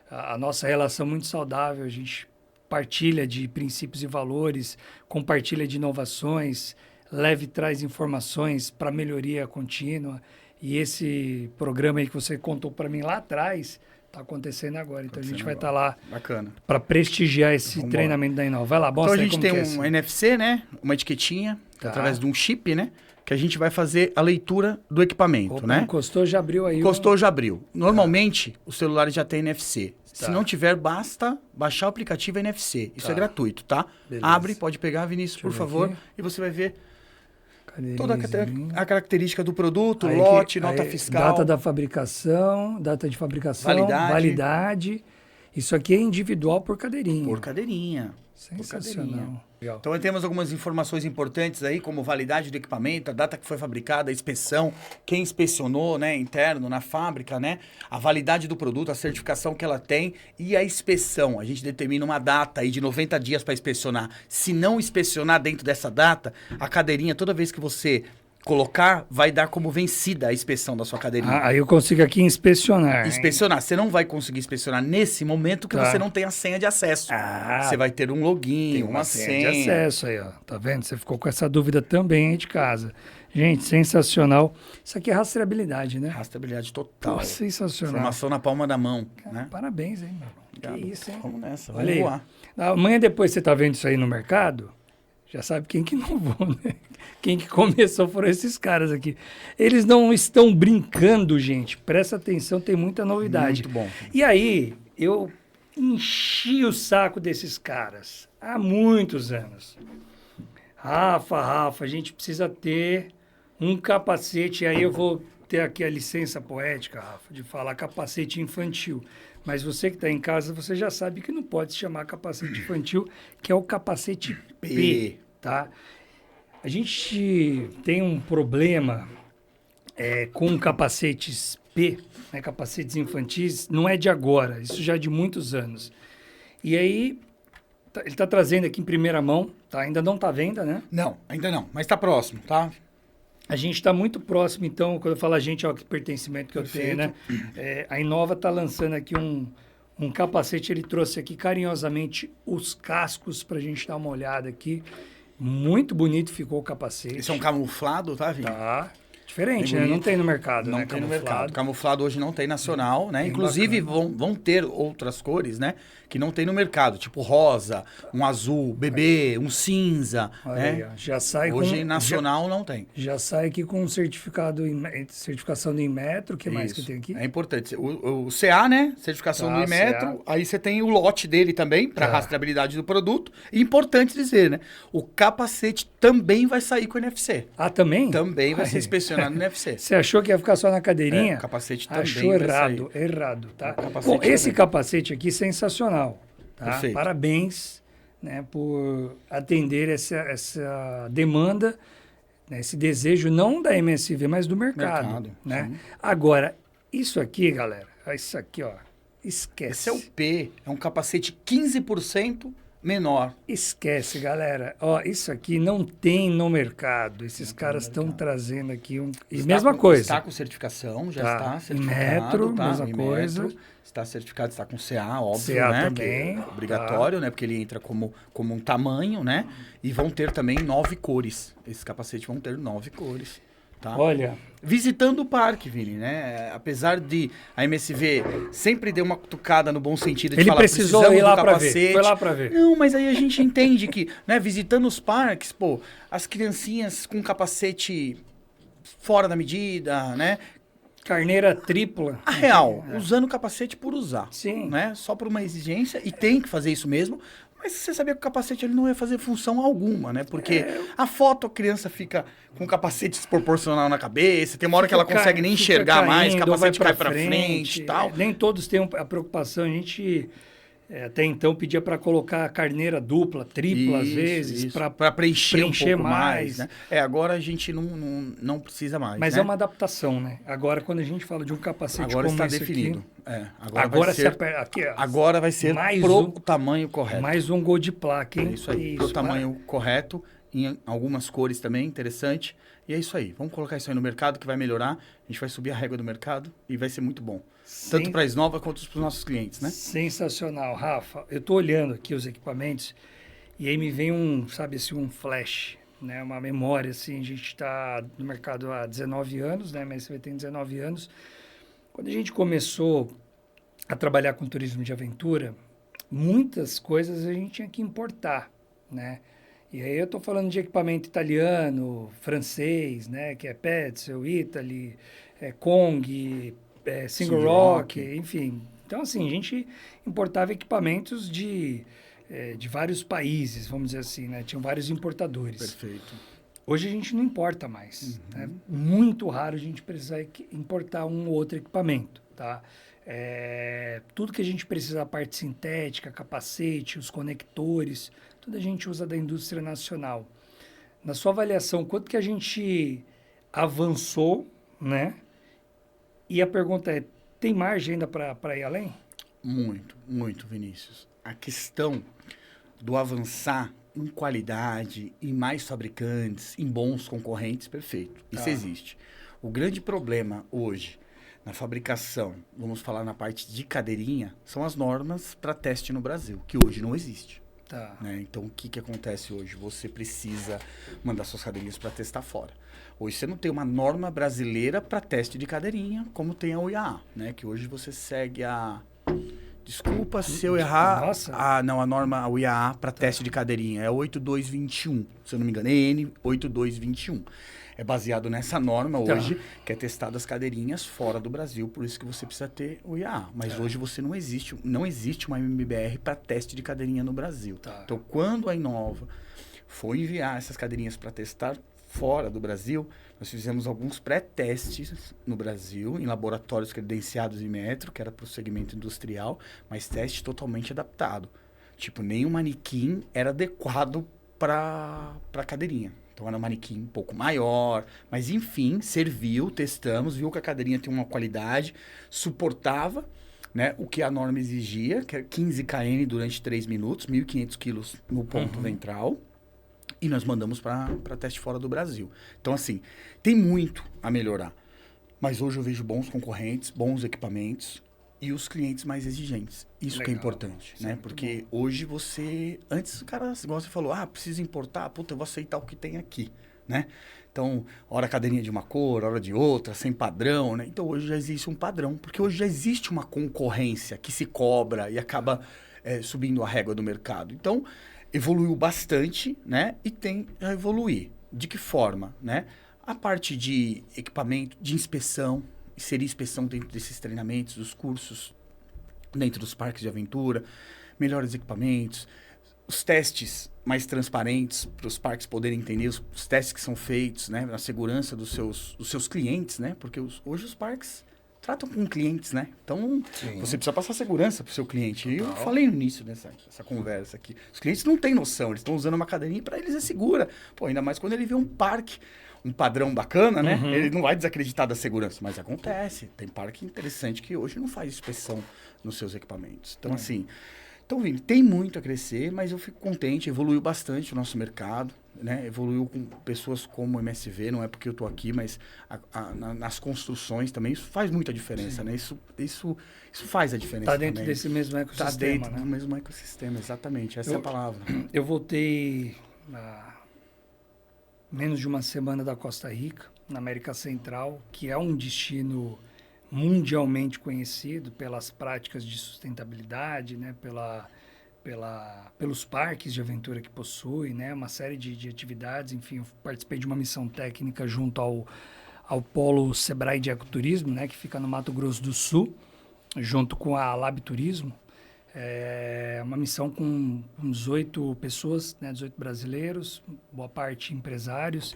Speaker 1: a nossa relação muito saudável, a gente partilha de princípios e valores, compartilha de inovações, leva e traz informações para melhoria contínua, e esse programa aí que você contou para mim lá atrás, Tá acontecendo agora. Então a gente
Speaker 2: Acontecendo
Speaker 1: vai estar
Speaker 2: agora.
Speaker 1: lá
Speaker 2: Bacana.
Speaker 1: para prestigiar esse
Speaker 2: Vambora.
Speaker 1: treinamento da Inova. Vai lá,
Speaker 2: Então
Speaker 1: mostra
Speaker 2: a
Speaker 1: aí
Speaker 2: gente
Speaker 1: como
Speaker 2: tem
Speaker 1: que é
Speaker 2: um
Speaker 1: assim.
Speaker 2: NFC, né? Uma etiquetinha,
Speaker 1: Tá.
Speaker 2: através de um chip, né? Que a gente vai fazer a leitura do equipamento,
Speaker 1: Opa,
Speaker 2: né?
Speaker 1: encostou, já abriu aí.
Speaker 2: Encostou, já abriu. Normalmente, os celulares já têm NFC.
Speaker 1: Tá.
Speaker 2: Se não tiver, basta baixar o aplicativo NFC. Isso
Speaker 1: Tá.
Speaker 2: é gratuito, tá?
Speaker 1: Beleza.
Speaker 2: Abre, pode pegar, Vinícius,
Speaker 1: Deixa eu
Speaker 2: por
Speaker 1: ver
Speaker 2: favor.
Speaker 1: aqui.
Speaker 2: E você vai ver
Speaker 1: Cadê
Speaker 2: toda a característica do produto,
Speaker 1: Aí
Speaker 2: lote,
Speaker 1: que-
Speaker 2: nota
Speaker 1: aí,
Speaker 2: fiscal.
Speaker 1: Data da fabricação, data de fabricação,
Speaker 2: Validade.
Speaker 1: validade. Isso aqui é individual por cadeirinha.
Speaker 2: Por cadeirinha.
Speaker 1: Sensacional. Legal.
Speaker 2: Então temos algumas informações importantes aí, como validade do equipamento, a data que foi fabricada, a inspeção, quem inspecionou, né, interno, na fábrica, né, a validade do produto, a certificação que ela tem e a inspeção. A gente determina uma data aí de 90 dias para inspecionar. Se não inspecionar dentro dessa data, a cadeirinha, toda vez que você colocar, vai dar como vencida a inspeção da sua cadeirinha.
Speaker 1: Aí eu consigo aqui inspecionar. hein?
Speaker 2: Inspecionar. Você não vai conseguir inspecionar nesse momento que
Speaker 1: Tá.
Speaker 2: você não tem a senha de acesso.
Speaker 1: Ah,
Speaker 2: Você vai ter um login,
Speaker 1: tem
Speaker 2: uma
Speaker 1: senha de
Speaker 2: senha.
Speaker 1: acesso aí, ó. Tá vendo? Você ficou com essa dúvida também aí de casa. Gente, sensacional. Isso aqui é rastreabilidade, né?
Speaker 2: Rastreabilidade total.
Speaker 1: Pô, sensacional.
Speaker 2: Informação na palma da mão, né?
Speaker 1: Parabéns, hein, meu irmão.
Speaker 2: Obrigado.
Speaker 1: Que isso, hein?
Speaker 2: Vamos nessa,
Speaker 1: Olha
Speaker 2: vamos
Speaker 1: aí.
Speaker 2: voar.
Speaker 1: Amanhã depois você tá vendo isso aí no mercado, já sabe quem que não vou, né? Quem que começou foram esses caras aqui. Eles não estão brincando, gente. Presta atenção, tem muita novidade.
Speaker 2: Muito bom.
Speaker 1: E aí, eu enchi o saco desses caras há muitos anos. Rafa, a gente precisa ter um capacete. Aí eu vou ter aqui a licença poética, Rafa, de falar capacete infantil. Mas você que está em casa, você já sabe que não pode se chamar capacete infantil, que é o capacete P, tá? A gente tem um problema com capacetes P, né, capacetes infantis, não é de agora, isso já é de muitos anos. E aí, ele está trazendo aqui em primeira mão, tá? Ainda não está à venda, né?
Speaker 2: Não, ainda não, mas tá próximo, tá?
Speaker 1: A gente está muito próximo, então, quando eu falo a gente, ó, que pertencimento que eu tenho, né? A Inova está lançando aqui um capacete, ele trouxe aqui carinhosamente os cascos para a gente dar uma olhada aqui. Muito bonito ficou o capacete.
Speaker 2: Esse é um camuflado, tá, Vini?
Speaker 1: Tá. Diferente,
Speaker 2: Bem
Speaker 1: né? Não
Speaker 2: bonito.
Speaker 1: tem no mercado,
Speaker 2: Não
Speaker 1: né?
Speaker 2: tem no
Speaker 1: Camuflado.
Speaker 2: mercado. Camuflado hoje não tem nacional, né?
Speaker 1: Bem
Speaker 2: Inclusive
Speaker 1: bacana.
Speaker 2: vão ter outras cores, né? Que não tem no mercado, tipo rosa, um azul, bebê, um cinza,
Speaker 1: Olha
Speaker 2: né?
Speaker 1: aí, ó. Já sai
Speaker 2: Hoje
Speaker 1: com,
Speaker 2: nacional não tem.
Speaker 1: já sai aqui com um certificado certificação do Inmetro. O que mais que
Speaker 2: Isso.
Speaker 1: tem aqui?
Speaker 2: É importante. O CA, né? Certificação
Speaker 1: Tá,
Speaker 2: do Inmetro.
Speaker 1: CA.
Speaker 2: Aí você tem o lote dele também, para
Speaker 1: Tá.
Speaker 2: rastreabilidade do produto. E importante dizer, né? O capacete também vai sair com o NFC.
Speaker 1: Ah, também?
Speaker 2: Também vai ser
Speaker 1: Ai.
Speaker 2: inspecionado no NFC.
Speaker 1: Você achou que ia ficar só na cadeirinha?
Speaker 2: É, o capacete também
Speaker 1: Achou
Speaker 2: vai
Speaker 1: errado,
Speaker 2: sair.
Speaker 1: errado, tá?
Speaker 2: O capacete
Speaker 1: Bom, esse
Speaker 2: também.
Speaker 1: capacete aqui sensacional, tá?
Speaker 2: Perfeito.
Speaker 1: Parabéns, né, por atender essa demanda, né, esse desejo não da MSV, mas do mercado,
Speaker 2: Mercado,
Speaker 1: né?
Speaker 2: sim.
Speaker 1: Agora, isso aqui, galera, isso aqui, ó, esquece.
Speaker 2: Esse é o P. É um capacete 15% menor.
Speaker 1: Esquece, galera. Ó, isso aqui não tem no mercado. Esses caras estão trazendo aqui um... E
Speaker 2: Está
Speaker 1: mesma
Speaker 2: com-
Speaker 1: coisa.
Speaker 2: Está com certificação, já
Speaker 1: Tá.
Speaker 2: está certificado.
Speaker 1: Inmetro,
Speaker 2: tá?
Speaker 1: mesma
Speaker 2: Inmetro,
Speaker 1: coisa.
Speaker 2: Está certificado, está com CA, óbvio,
Speaker 1: CA
Speaker 2: né?
Speaker 1: também,
Speaker 2: Que é obrigatório, né? Porque ele entra como um tamanho, né? E vão ter também 9 cores. Esses capacetes vão ter 9 cores, tá?
Speaker 1: Olha,
Speaker 2: Visitando o parque, Vini, né? Apesar de a MSV sempre deu uma cutucada no bom sentido de
Speaker 1: ele
Speaker 2: falar,
Speaker 1: precisou
Speaker 2: precisamos
Speaker 1: ir lá
Speaker 2: do
Speaker 1: para ver.
Speaker 2: capacete.
Speaker 1: Foi lá para ver.
Speaker 2: Não, mas aí a gente entende que, né, visitando os parques, pô, as criancinhas com capacete fora da medida, né?
Speaker 1: Carneira tripla.
Speaker 2: A real, usando o capacete por usar.
Speaker 1: Sim.
Speaker 2: Né? Só por uma exigência, e tem que fazer isso mesmo. Mas você sabia que o capacete ele não ia fazer função alguma, né? Porque a foto, a criança fica com o capacete desproporcional na cabeça, tem uma hora que ela consegue nem
Speaker 1: Fica
Speaker 2: enxergar mais, o
Speaker 1: caindo, ou vai
Speaker 2: capacete cai pra frente e tal.
Speaker 1: Nem todos têm a preocupação. A gente até então pedia para colocar carneira dupla, tripla, às vezes,
Speaker 2: para preencher um pouco
Speaker 1: mais.
Speaker 2: mais, né? Agora a gente não precisa mais,
Speaker 1: Mas
Speaker 2: né?
Speaker 1: é uma adaptação, né? Agora, quando a gente fala de um capacete
Speaker 2: Agora
Speaker 1: como
Speaker 2: está
Speaker 1: esse
Speaker 2: definido.
Speaker 1: aqui...
Speaker 2: Agora vai
Speaker 1: se
Speaker 2: ser,
Speaker 1: aperta... Aqui, ó,
Speaker 2: agora vai ser
Speaker 1: mais
Speaker 2: pro
Speaker 1: um-
Speaker 2: tamanho correto.
Speaker 1: mais um gol de placa, hein?
Speaker 2: É isso aí, pro tamanho correto, em algumas cores também, interessante. E é isso aí, vamos colocar isso aí no mercado que vai melhorar. A gente vai subir a régua do mercado e vai ser muito bom. Tanto para a Snova quanto para os nossos clientes, né?
Speaker 1: Sensacional, Rafa. Eu tô olhando aqui os equipamentos e aí me vem um flash, né? Uma memória, assim. A gente está no mercado há 19 anos, né? Mas você tem 19 anos. Quando a gente começou a trabalhar com turismo de aventura, muitas coisas a gente tinha que importar, né? E aí eu estou falando de equipamento italiano, francês, né? Que é Petzl, Italy, Kong, Single
Speaker 2: Sim,
Speaker 1: Rock,
Speaker 2: Rock.
Speaker 1: enfim. Então, assim, a gente importava equipamentos de vários países, vamos dizer assim, né? Tinham vários importadores.
Speaker 2: Perfeito.
Speaker 1: Hoje a gente não importa mais. É
Speaker 2: Uhum.
Speaker 1: muito raro a gente precisar importar um ou outro equipamento, tá? Tudo que a gente precisa, a parte sintética, capacete, os conectores, tudo a gente usa da indústria nacional. Na sua avaliação, quanto que a gente avançou, né? E a pergunta é, tem margem ainda para ir além?
Speaker 2: Muito, muito, Vinícius. A questão do avançar em qualidade, em mais fabricantes, em bons concorrentes, perfeito. Isso
Speaker 1: Tá,
Speaker 2: existe. O grande problema hoje na fabricação, vamos falar na parte de cadeirinha, são as normas para teste no Brasil, que hoje não existe.
Speaker 1: tá.
Speaker 2: Né? Então, o que, que acontece hoje? Você precisa mandar suas cadeirinhas para testar fora. Hoje você não tem uma norma brasileira para teste de cadeirinha, como tem a UIAA, né? Que hoje você segue a... Desculpa se eu errar.
Speaker 1: Nossa,
Speaker 2: Não, a norma, a UIAA para
Speaker 1: tá,
Speaker 2: teste de cadeirinha é 8221, se eu não me engano, é N8221. É baseado nessa norma
Speaker 1: tá,
Speaker 2: hoje, que é testado as cadeirinhas fora do Brasil, por isso que você precisa ter o IAA. Mas
Speaker 1: tá,
Speaker 2: hoje você não existe uma MBR para teste de cadeirinha no Brasil.
Speaker 1: tá.
Speaker 2: Então, quando a Inova foi enviar essas cadeirinhas para testar fora do Brasil, nós fizemos alguns pré-testes no Brasil, em laboratórios credenciados em metro, que era para o segmento industrial, mas teste totalmente adaptado. Tipo, nem o manequim era adequado para cadeirinha. Então era um manequim um pouco maior, mas enfim, serviu, testamos, viu que a cadeirinha tem uma qualidade, suportava, né, o que a norma exigia, que é 15 kN durante 3 minutos, 1.500 quilos no ponto ventral, e nós mandamos para teste fora do Brasil. Então, assim, tem muito a melhorar. Mas hoje eu vejo bons concorrentes, bons equipamentos e os clientes mais exigentes. Isso que é
Speaker 1: Legal.
Speaker 2: importante,
Speaker 1: Isso é
Speaker 2: né?
Speaker 1: muito
Speaker 2: Porque
Speaker 1: bom.
Speaker 2: hoje você... Antes o cara, igual você falou, precisa importar, puta, eu vou aceitar o que tem aqui, né? Então, hora cadeirinha de uma cor, hora de outra, sem padrão, né? Então hoje já existe um padrão, porque hoje já existe uma concorrência que se cobra e acaba subindo a régua do mercado. Então, evoluiu bastante, né? E tem a evoluir. De que forma, né? A parte de equipamento, de inspeção, inserir inspeção dentro desses treinamentos, dos cursos, dentro dos parques de aventura, melhores equipamentos, os testes mais transparentes para os parques poderem entender os testes que são feitos, né? A segurança dos seus clientes, né? Porque hoje os parques tratam com clientes, né? Então,
Speaker 1: Sim.
Speaker 2: você precisa passar segurança para o seu cliente. E eu
Speaker 1: Total.
Speaker 2: falei no início dessa conversa aqui. Os clientes não têm noção, eles estão usando uma cadeirinha e para eles é segura. Pô, ainda mais quando ele vê um parque, um padrão bacana, né? Ele não vai desacreditar da segurança, mas acontece. Tem parque interessante que hoje não faz inspeção nos seus equipamentos. Então, assim... Então, Vini, tem muito a crescer, mas eu fico contente, evoluiu bastante o nosso mercado, né? Evoluiu com pessoas como o MSV, não é porque eu estou aqui, mas nas construções também, isso faz muita diferença, né? Isso faz a diferença
Speaker 1: Está dentro
Speaker 2: também.
Speaker 1: desse mesmo
Speaker 2: Está
Speaker 1: ecossistema,
Speaker 2: dentro
Speaker 1: né?
Speaker 2: do mesmo ecossistema, exatamente, essa é a palavra.
Speaker 1: Eu voltei há menos de uma semana da Costa Rica, na América Central, que é um destino mundialmente conhecido pelas práticas de sustentabilidade, né? Pelos parques de aventura que possui, né? Uma série de atividades. Enfim, eu participei de uma missão técnica junto ao Polo Sebrae de Ecoturismo, né? Que fica no Mato Grosso do Sul, junto com a Lab Turismo. É uma missão com 18 pessoas, né, 18 brasileiros, boa parte empresários.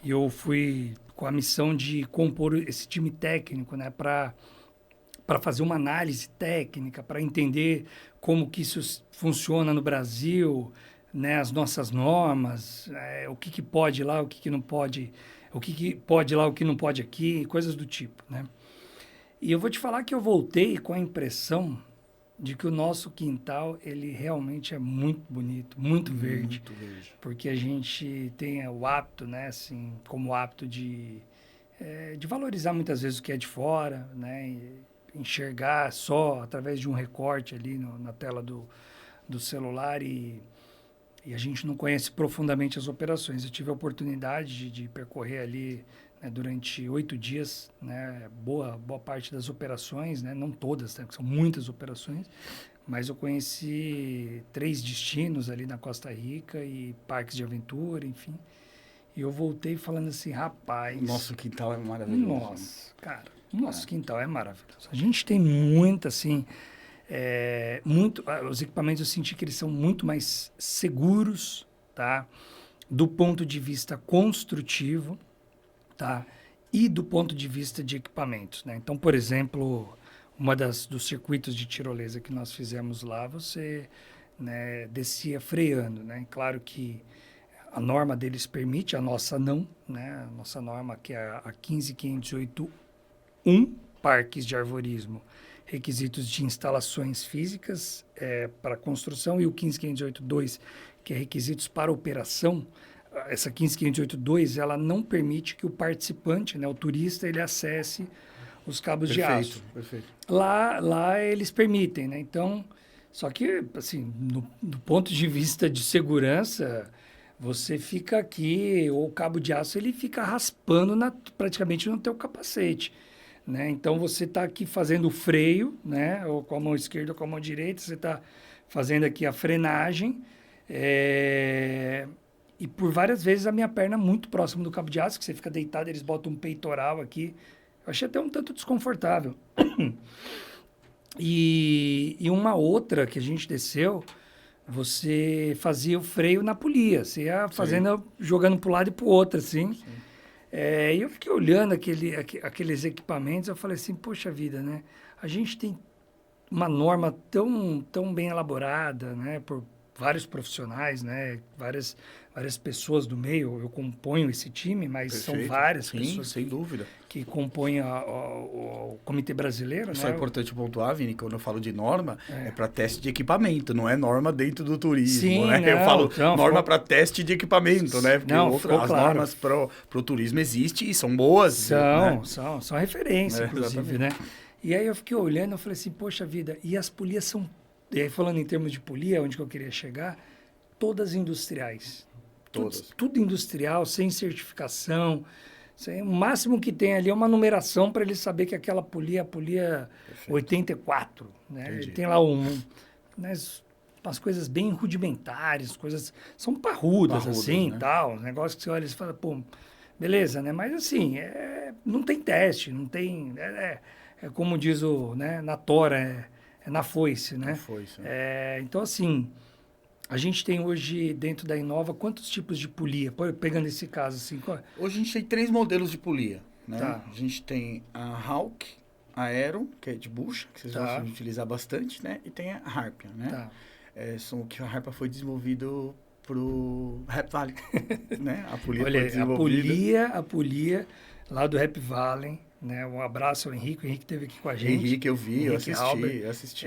Speaker 1: E eu fui com a missão de compor esse time técnico, né, para fazer uma análise técnica, para entender como que isso funciona no Brasil, né, as nossas normas, o que pode lá, o que não pode, o que pode lá, o que não pode aqui, coisas do tipo, né? E eu vou te falar que eu voltei com a impressão de que o nosso quintal, ele realmente é muito bonito, muito verde,
Speaker 2: Muito verde.
Speaker 1: porque a gente tem o hábito, né, assim, como hábito de valorizar muitas vezes o que é de fora, né, e enxergar só através de um recorte ali na tela do celular e a gente não conhece profundamente as operações. Eu tive a oportunidade de percorrer ali, né, durante 8 dias, né, boa parte das operações, né, não todas, né, são muitas operações, mas eu conheci 3 destinos ali na Costa Rica e parques de aventura, enfim. E eu voltei falando assim, rapaz...
Speaker 2: Nosso quintal é maravilhoso.
Speaker 1: Nossa, cara, o nosso quintal é maravilhoso. A gente tem muito, assim... os equipamentos eu senti que eles são muito mais seguros, tá? Do ponto de vista construtivo, tá? E do ponto de vista de equipamentos, né? Então, por exemplo, dos circuitos de tirolesa que nós fizemos lá, você, né, descia freando, né? Claro que a norma deles permite, a nossa não, né? A nossa norma que é a 15508-1, parques de arvorismo, requisitos de instalações físicas para construção, e o 15508-2, que é requisitos para operação. Essa 15508-2, ela não permite que o participante, né, o turista, ele acesse os cabos de aço.
Speaker 2: Perfeito.
Speaker 1: Lá eles permitem, né? Então, só que, assim, do ponto de vista de segurança, você fica aqui, o cabo de aço, ele fica raspando praticamente no teu capacete, né? Então, você está aqui fazendo o freio, né? Ou com a mão esquerda ou com a mão direita, você está fazendo aqui a frenagem, e por várias vezes a minha perna muito próxima do cabo de aço, que você fica deitado, eles botam um peitoral aqui. Eu achei até um tanto desconfortável. E uma outra que a gente desceu, você fazia o freio na polia. Você ia fazendo, jogando para um lado e para o outro, assim. E eu fiquei olhando aqueles equipamentos, eu falei assim, poxa vida, né? A gente tem uma norma tão bem elaborada, né? Por vários profissionais, né? Várias pessoas do meio. Eu componho esse time, mas são várias pessoas
Speaker 2: sem dúvida,
Speaker 1: que compõem o Comitê Brasileiro.
Speaker 2: Isso
Speaker 1: né?
Speaker 2: é importante pontuar, Vini, quando eu falo de norma, é para teste de equipamento, não é norma dentro do turismo.
Speaker 1: Sim,
Speaker 2: né?
Speaker 1: Não,
Speaker 2: eu falo norma para teste de equipamento, né? Porque as normas para o turismo existem e são boas.
Speaker 1: São referência, inclusive, né? E aí eu fiquei olhando, eu falei assim, poxa vida, e as polias são... E aí, falando em termos de polia, onde que eu queria chegar, todas industriais.
Speaker 2: Todas.
Speaker 1: Tudo industrial, sem certificação. O máximo que tem ali é uma numeração para ele saber que aquela polia é a polia 84. Né? Ele tem lá umas coisas bem rudimentares, coisas... São parrudas assim, né? Tal. Negócio que você olha e fala, pô, beleza, né? Mas assim, não tem teste, não tem... É como diz na tora, é na foice, né?
Speaker 2: Na foice,
Speaker 1: então, assim, a gente tem hoje, dentro da Inova, quantos tipos de polia? Pegando esse caso, assim...
Speaker 2: Hoje a gente tem 3 modelos de polia, né?
Speaker 1: Tá.
Speaker 2: A gente tem a Hawk, a Aero, que é de bucha, que vocês gostam de utilizar bastante, né? E tem a Harpia, né?
Speaker 1: Tá.
Speaker 2: Que a Harpia foi desenvolvido pro Rap Valley, né? A polia
Speaker 1: Olha,
Speaker 2: foi desenvolvida...
Speaker 1: a polia lá do Rap Valley, né? Um abraço ao Henrique. O Henrique esteve aqui com a gente.
Speaker 2: Henrique, eu vi, eu assisti.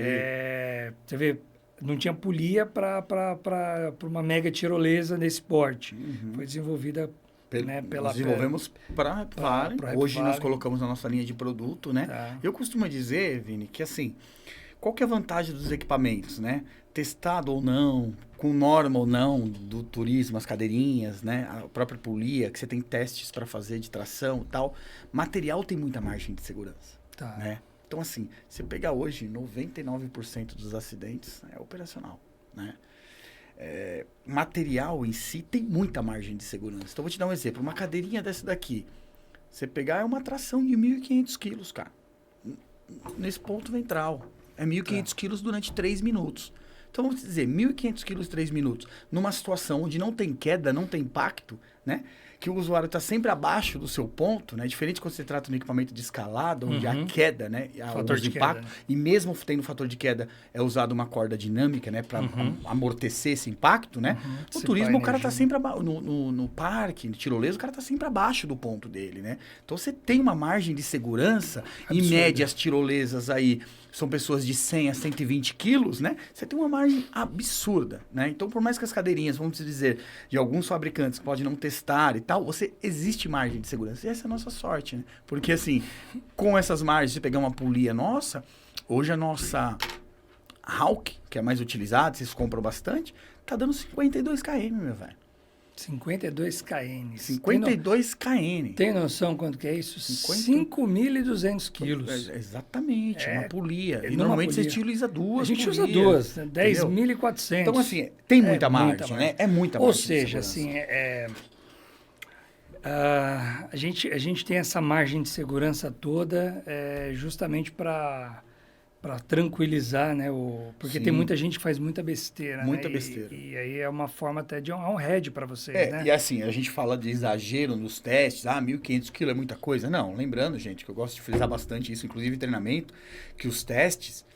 Speaker 1: Você vê, não tinha polia para uma mega tirolesa nesse porte. Foi desenvolvida
Speaker 2: nós desenvolvemos para Valley. Hoje nós colocamos na nossa linha de produto, né?
Speaker 1: Tá.
Speaker 2: Eu costumo dizer, Vini, que assim, qual que é a vantagem dos equipamentos, né? Testado ou não, com norma ou não, do turismo, as cadeirinhas, né? A própria polia, que você tem testes para fazer de tração e tal. Material tem muita margem de segurança,
Speaker 1: Tá.
Speaker 2: né? Então, assim, você pegar hoje, 99% dos acidentes é operacional, né? Material em si tem muita margem de segurança. Então, vou te dar um exemplo. Uma cadeirinha dessa daqui, você pegar é uma tração de 1.500 quilos, cara. Nesse ponto ventral. É 1.500 quilos durante 3 minutos. Então, vamos dizer, 1.500 quilos 3 minutos. Numa situação onde não tem queda, não tem impacto, né? Que o usuário está sempre abaixo do seu ponto, né? Diferente quando você trata de um equipamento de escalada, onde a queda, né?
Speaker 1: Fator de
Speaker 2: impacto,
Speaker 1: queda, né?
Speaker 2: E mesmo tendo fator de queda, é usado uma corda dinâmica, né? Para amortecer esse impacto, né? No turismo, o cara está sempre abaixo. No parque, no tirolesa, o cara está sempre abaixo do ponto dele, né? Então, você tem uma margem de segurança. Em média, as tirolesas aí são pessoas de 100 a 120 quilos, né? Você tem uma margem absurda, né? Então, por mais que as cadeirinhas, vamos dizer, de alguns fabricantes que podem não testar e tal, existe margem de segurança. E essa é a nossa sorte, né? Porque, assim, com essas margens, se pegar uma polia nossa, hoje a nossa Hawk, que é a mais utilizada, vocês compram bastante, tá dando 52 km, meu velho.
Speaker 1: 52 kN.
Speaker 2: 52 kN.
Speaker 1: Tem noção quanto que é isso? 5.200 quilos.
Speaker 2: Exatamente, uma polia. E
Speaker 1: numa
Speaker 2: normalmente
Speaker 1: polia.
Speaker 2: você utiliza duas.
Speaker 1: A gente
Speaker 2: polias,
Speaker 1: usa duas, né? 10.400.
Speaker 2: Então, assim, tem muita margem, né? É muita
Speaker 1: Ou
Speaker 2: margem.
Speaker 1: seja, assim, a gente tem essa margem de segurança toda justamente para tranquilizar, né? Porque
Speaker 2: Sim.
Speaker 1: tem muita gente que faz muita besteira,
Speaker 2: Muita
Speaker 1: né?
Speaker 2: besteira.
Speaker 1: E aí é uma forma até de um hedge para vocês, né?
Speaker 2: E assim, a gente fala de exagero nos testes, 1.500 quilos é muita coisa. Não, lembrando, gente, que eu gosto de frisar bastante isso, inclusive em treinamento, que os testes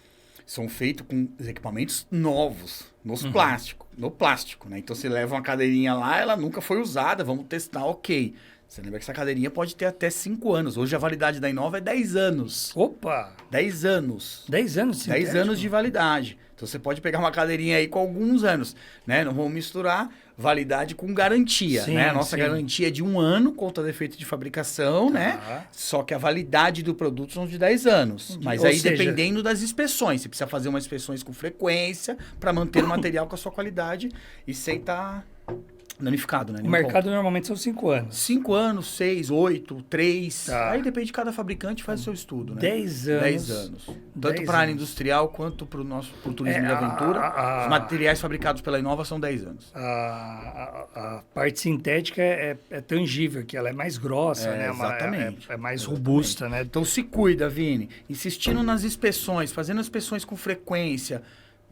Speaker 2: são feitos com os equipamentos novos, no plástico, né? Então você leva uma cadeirinha lá, ela nunca foi usada, vamos testar, ok. Você lembra que essa cadeirinha pode ter até 5 anos. Hoje a validade da Inova é 10 anos.
Speaker 1: Opa!
Speaker 2: 10 anos.
Speaker 1: 10 anos,
Speaker 2: 10 anos de validade. Então você pode pegar uma cadeirinha aí com alguns anos, né? Não vamos misturar validade com garantia,
Speaker 1: Sim,
Speaker 2: né? A nossa
Speaker 1: sim.
Speaker 2: garantia é de 1 ano contra defeito de fabricação, né? Só que a validade do produto são de 10 anos. Mas
Speaker 1: Ou
Speaker 2: aí
Speaker 1: seja,
Speaker 2: dependendo das inspeções, você precisa fazer umas inspeções com frequência para manter o material com a sua qualidade e sem estar danificado, né?
Speaker 1: O mercado normalmente são 5 anos.
Speaker 2: 5 anos, 6, 8, 3.
Speaker 1: Tá.
Speaker 2: Aí depende de cada fabricante, faz o seu estudo, né?
Speaker 1: 10 anos.
Speaker 2: 10 anos. Tanto
Speaker 1: 10
Speaker 2: para a área
Speaker 1: anos.
Speaker 2: industrial quanto para o turismo de aventura. Os materiais fabricados pela Inova são 10 anos.
Speaker 1: A parte sintética é tangível, que ela é mais grossa, né?
Speaker 2: Exatamente.
Speaker 1: É mais robusta, né?
Speaker 2: Então se cuida, Vini. Insistindo nas inspeções, fazendo as inspeções com frequência,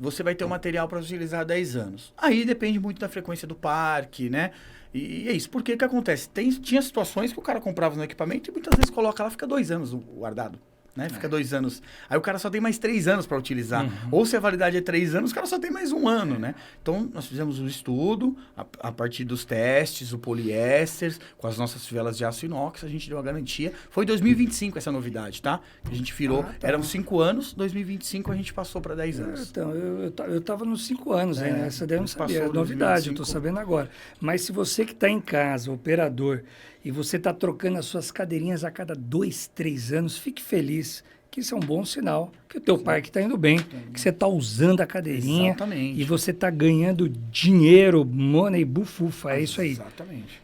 Speaker 2: você vai ter o material para utilizar há 10 anos. Aí depende muito da frequência do parque, né? E é isso. Porque o que acontece? Tinha situações que o cara comprava no equipamento e muitas vezes coloca lá, fica 2 anos guardado. Né? Fica 2 anos. Aí o cara só tem mais 3 anos para utilizar. Ou se a validade é 3 anos, o cara só tem mais 1 ano, né? Então, nós fizemos o estudo, a partir dos testes, o poliéster, com as nossas fivelas de aço inox, a gente deu a garantia. Foi em 2025 essa novidade, tá? Que a gente virou, eram 5 anos, 2025 a gente passou para 10 anos.
Speaker 1: Então, eu tava nos 5 anos ainda, essa daí eu não sabia, é
Speaker 2: passou
Speaker 1: novidade, eu
Speaker 2: 2025.
Speaker 1: tô sabendo agora. Mas se você que está em casa, operador, e você está trocando as suas cadeirinhas a cada 2, 3 anos, fique feliz, que isso é um bom sinal, que o teu parque está indo bem, que você está usando a cadeirinha.
Speaker 2: Exatamente.
Speaker 1: E você está ganhando dinheiro, money, bufufa, é isso aí.
Speaker 2: Exatamente.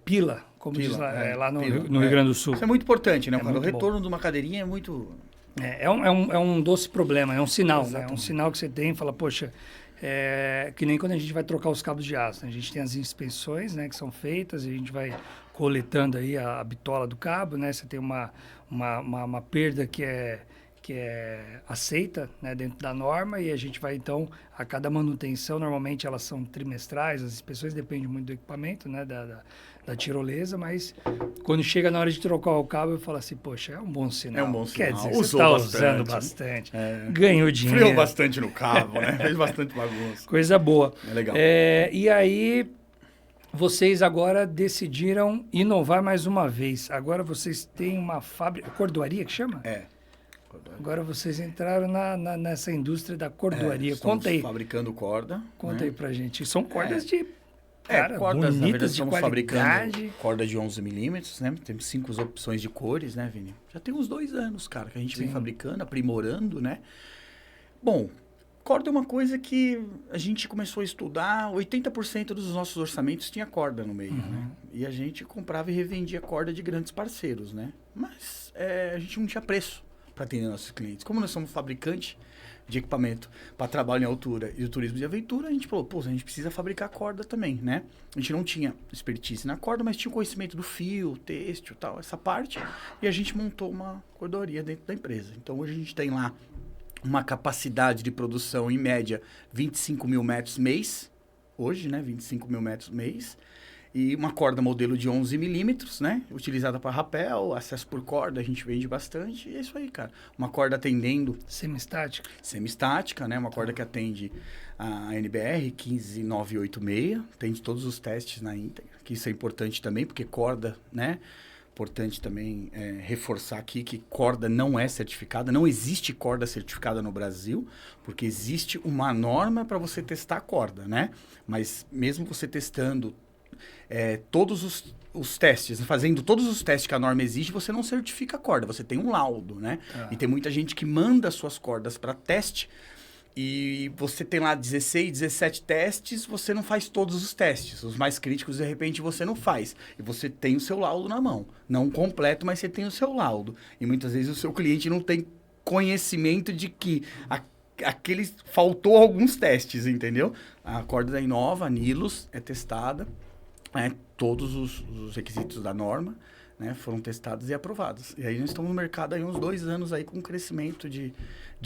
Speaker 1: Pila, como
Speaker 2: Pila,
Speaker 1: diz lá no
Speaker 2: pila,
Speaker 1: Rio Grande do Sul.
Speaker 2: Isso é muito importante, né, cara? O
Speaker 1: muito
Speaker 2: retorno de uma cadeirinha é muito...
Speaker 1: É um doce problema, é um sinal, né? É um
Speaker 2: Exatamente.
Speaker 1: sinal que você tem, fala, poxa, que nem quando a gente vai trocar os cabos de aço, né? A gente tem as inspeções, né, que são feitas, e a gente vai coletando aí a bitola do cabo, né? Você tem uma perda que é aceita, né, dentro da norma, e a gente vai, então, a cada manutenção, normalmente elas são trimestrais, as inspeções dependem muito do equipamento, né, da tirolesa, mas quando chega na hora de trocar o cabo, eu falo assim, poxa, é um bom sinal.
Speaker 2: É um bom sinal.
Speaker 1: Quer dizer,
Speaker 2: Usou
Speaker 1: você está
Speaker 2: bastante.
Speaker 1: usando bastante, ganhou dinheiro.
Speaker 2: Freou bastante no cabo, né? Fez bastante bagunça.
Speaker 1: Coisa boa.
Speaker 2: É legal.
Speaker 1: E aí, vocês agora decidiram inovar mais uma vez. Agora vocês têm uma fábrica, cordoaria que chama? Agora vocês entraram nessa indústria da cordoaria. Conta aí.
Speaker 2: Fabricando corda.
Speaker 1: Conta aí pra gente. São cordas de
Speaker 2: Cordas, na verdade,
Speaker 1: bonitas, de
Speaker 2: estamos
Speaker 1: qualidade.
Speaker 2: fabricando corda de 11 milímetros, né? Temos 5 opções de cores, né, Vini? Já tem uns 2 anos, cara, que a gente vem fabricando, aprimorando, né? Bom, corda é uma coisa que a gente começou a estudar, 80% dos nossos orçamentos tinha corda no meio, né? E a gente comprava e revendia corda de grandes parceiros, né? Mas a gente não tinha preço para atender nossos clientes. Como nós somos fabricante de equipamento para trabalho em altura e do turismo de aventura, a gente falou, a gente precisa fabricar corda também, né? A gente não tinha expertise na corda, mas tinha conhecimento do fio, têxtil e tal, essa parte, e a gente montou uma cordoaria dentro da empresa. Então, hoje a gente tem lá uma capacidade de produção, em média, 25 mil metros mês, hoje, né? 25 mil metros mês, e uma corda modelo de 11 milímetros, né? Utilizada para rapel, acesso por corda, a gente vende bastante. E é isso aí, cara. Uma corda atendendo... Semistática, né? Uma corda que atende a NBR 15986. Atende todos os testes na íntegra. Que isso é importante também, porque corda, né? Importante também reforçar aqui que corda não é certificada. Não existe corda certificada no Brasil, porque existe uma norma para você testar a corda, né? Mas mesmo você testando... todos os testes, fazendo todos os testes que a norma exige, você não certifica a corda, você tem um laudo, né? E tem muita gente que manda suas cordas para teste E você tem lá 16, 17 testes, você não faz todos os testes. Os mais críticos, de repente, você não faz. E você tem o seu laudo na mão. Não completo, mas você tem o seu laudo. E muitas vezes o seu cliente não tem conhecimento de que aqueles faltou alguns testes, entendeu? A corda da Inova, a Nilus, é testada. Todos os requisitos da norma, né, foram testados e aprovados. E aí nós estamos no mercado aí uns 2 anos aí com crescimento de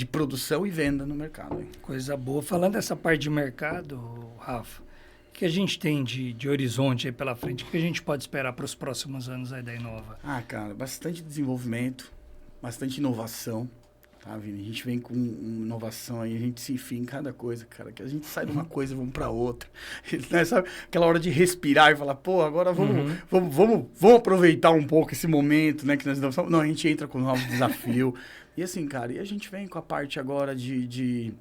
Speaker 2: produção e venda no mercado. Aí.
Speaker 1: Coisa boa. Falando dessa parte de mercado, Rafa, o que a gente tem de horizonte aí pela frente? O que a gente pode esperar para os próximos anos aí da Inova?
Speaker 2: Cara, bastante desenvolvimento, bastante inovação, tá, Vini? A gente vem com inovação aí, a gente se enfia em cada coisa, cara, que a gente sai de uma coisa e vamos para outra. Né? Sabe aquela hora de respirar e falar, pô, agora vamos aproveitar um pouco esse momento, né, que nós estamos... Não, a gente entra com um novo desafio. E assim, cara, e a gente vem com a parte agora de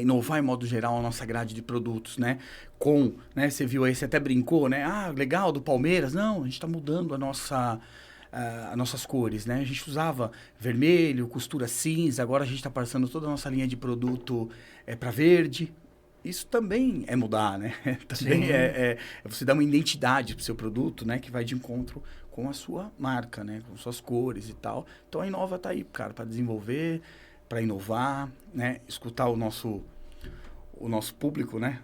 Speaker 2: inovar em modo geral a nossa grade de produtos, né? Né, você viu aí, você até brincou, né? Legal, do Palmeiras. Não, a gente está mudando as nossas cores, né? A gente usava vermelho, costura cinza, agora a gente está passando toda a nossa linha de produto para verde. Isso também é mudar, né? Também é você dar uma identidade para o seu produto, né? Que vai de encontro com a sua marca, né? Com suas cores e tal. Então a Inova tá aí, cara, para desenvolver, para inovar, né? Escutar o nosso público, né?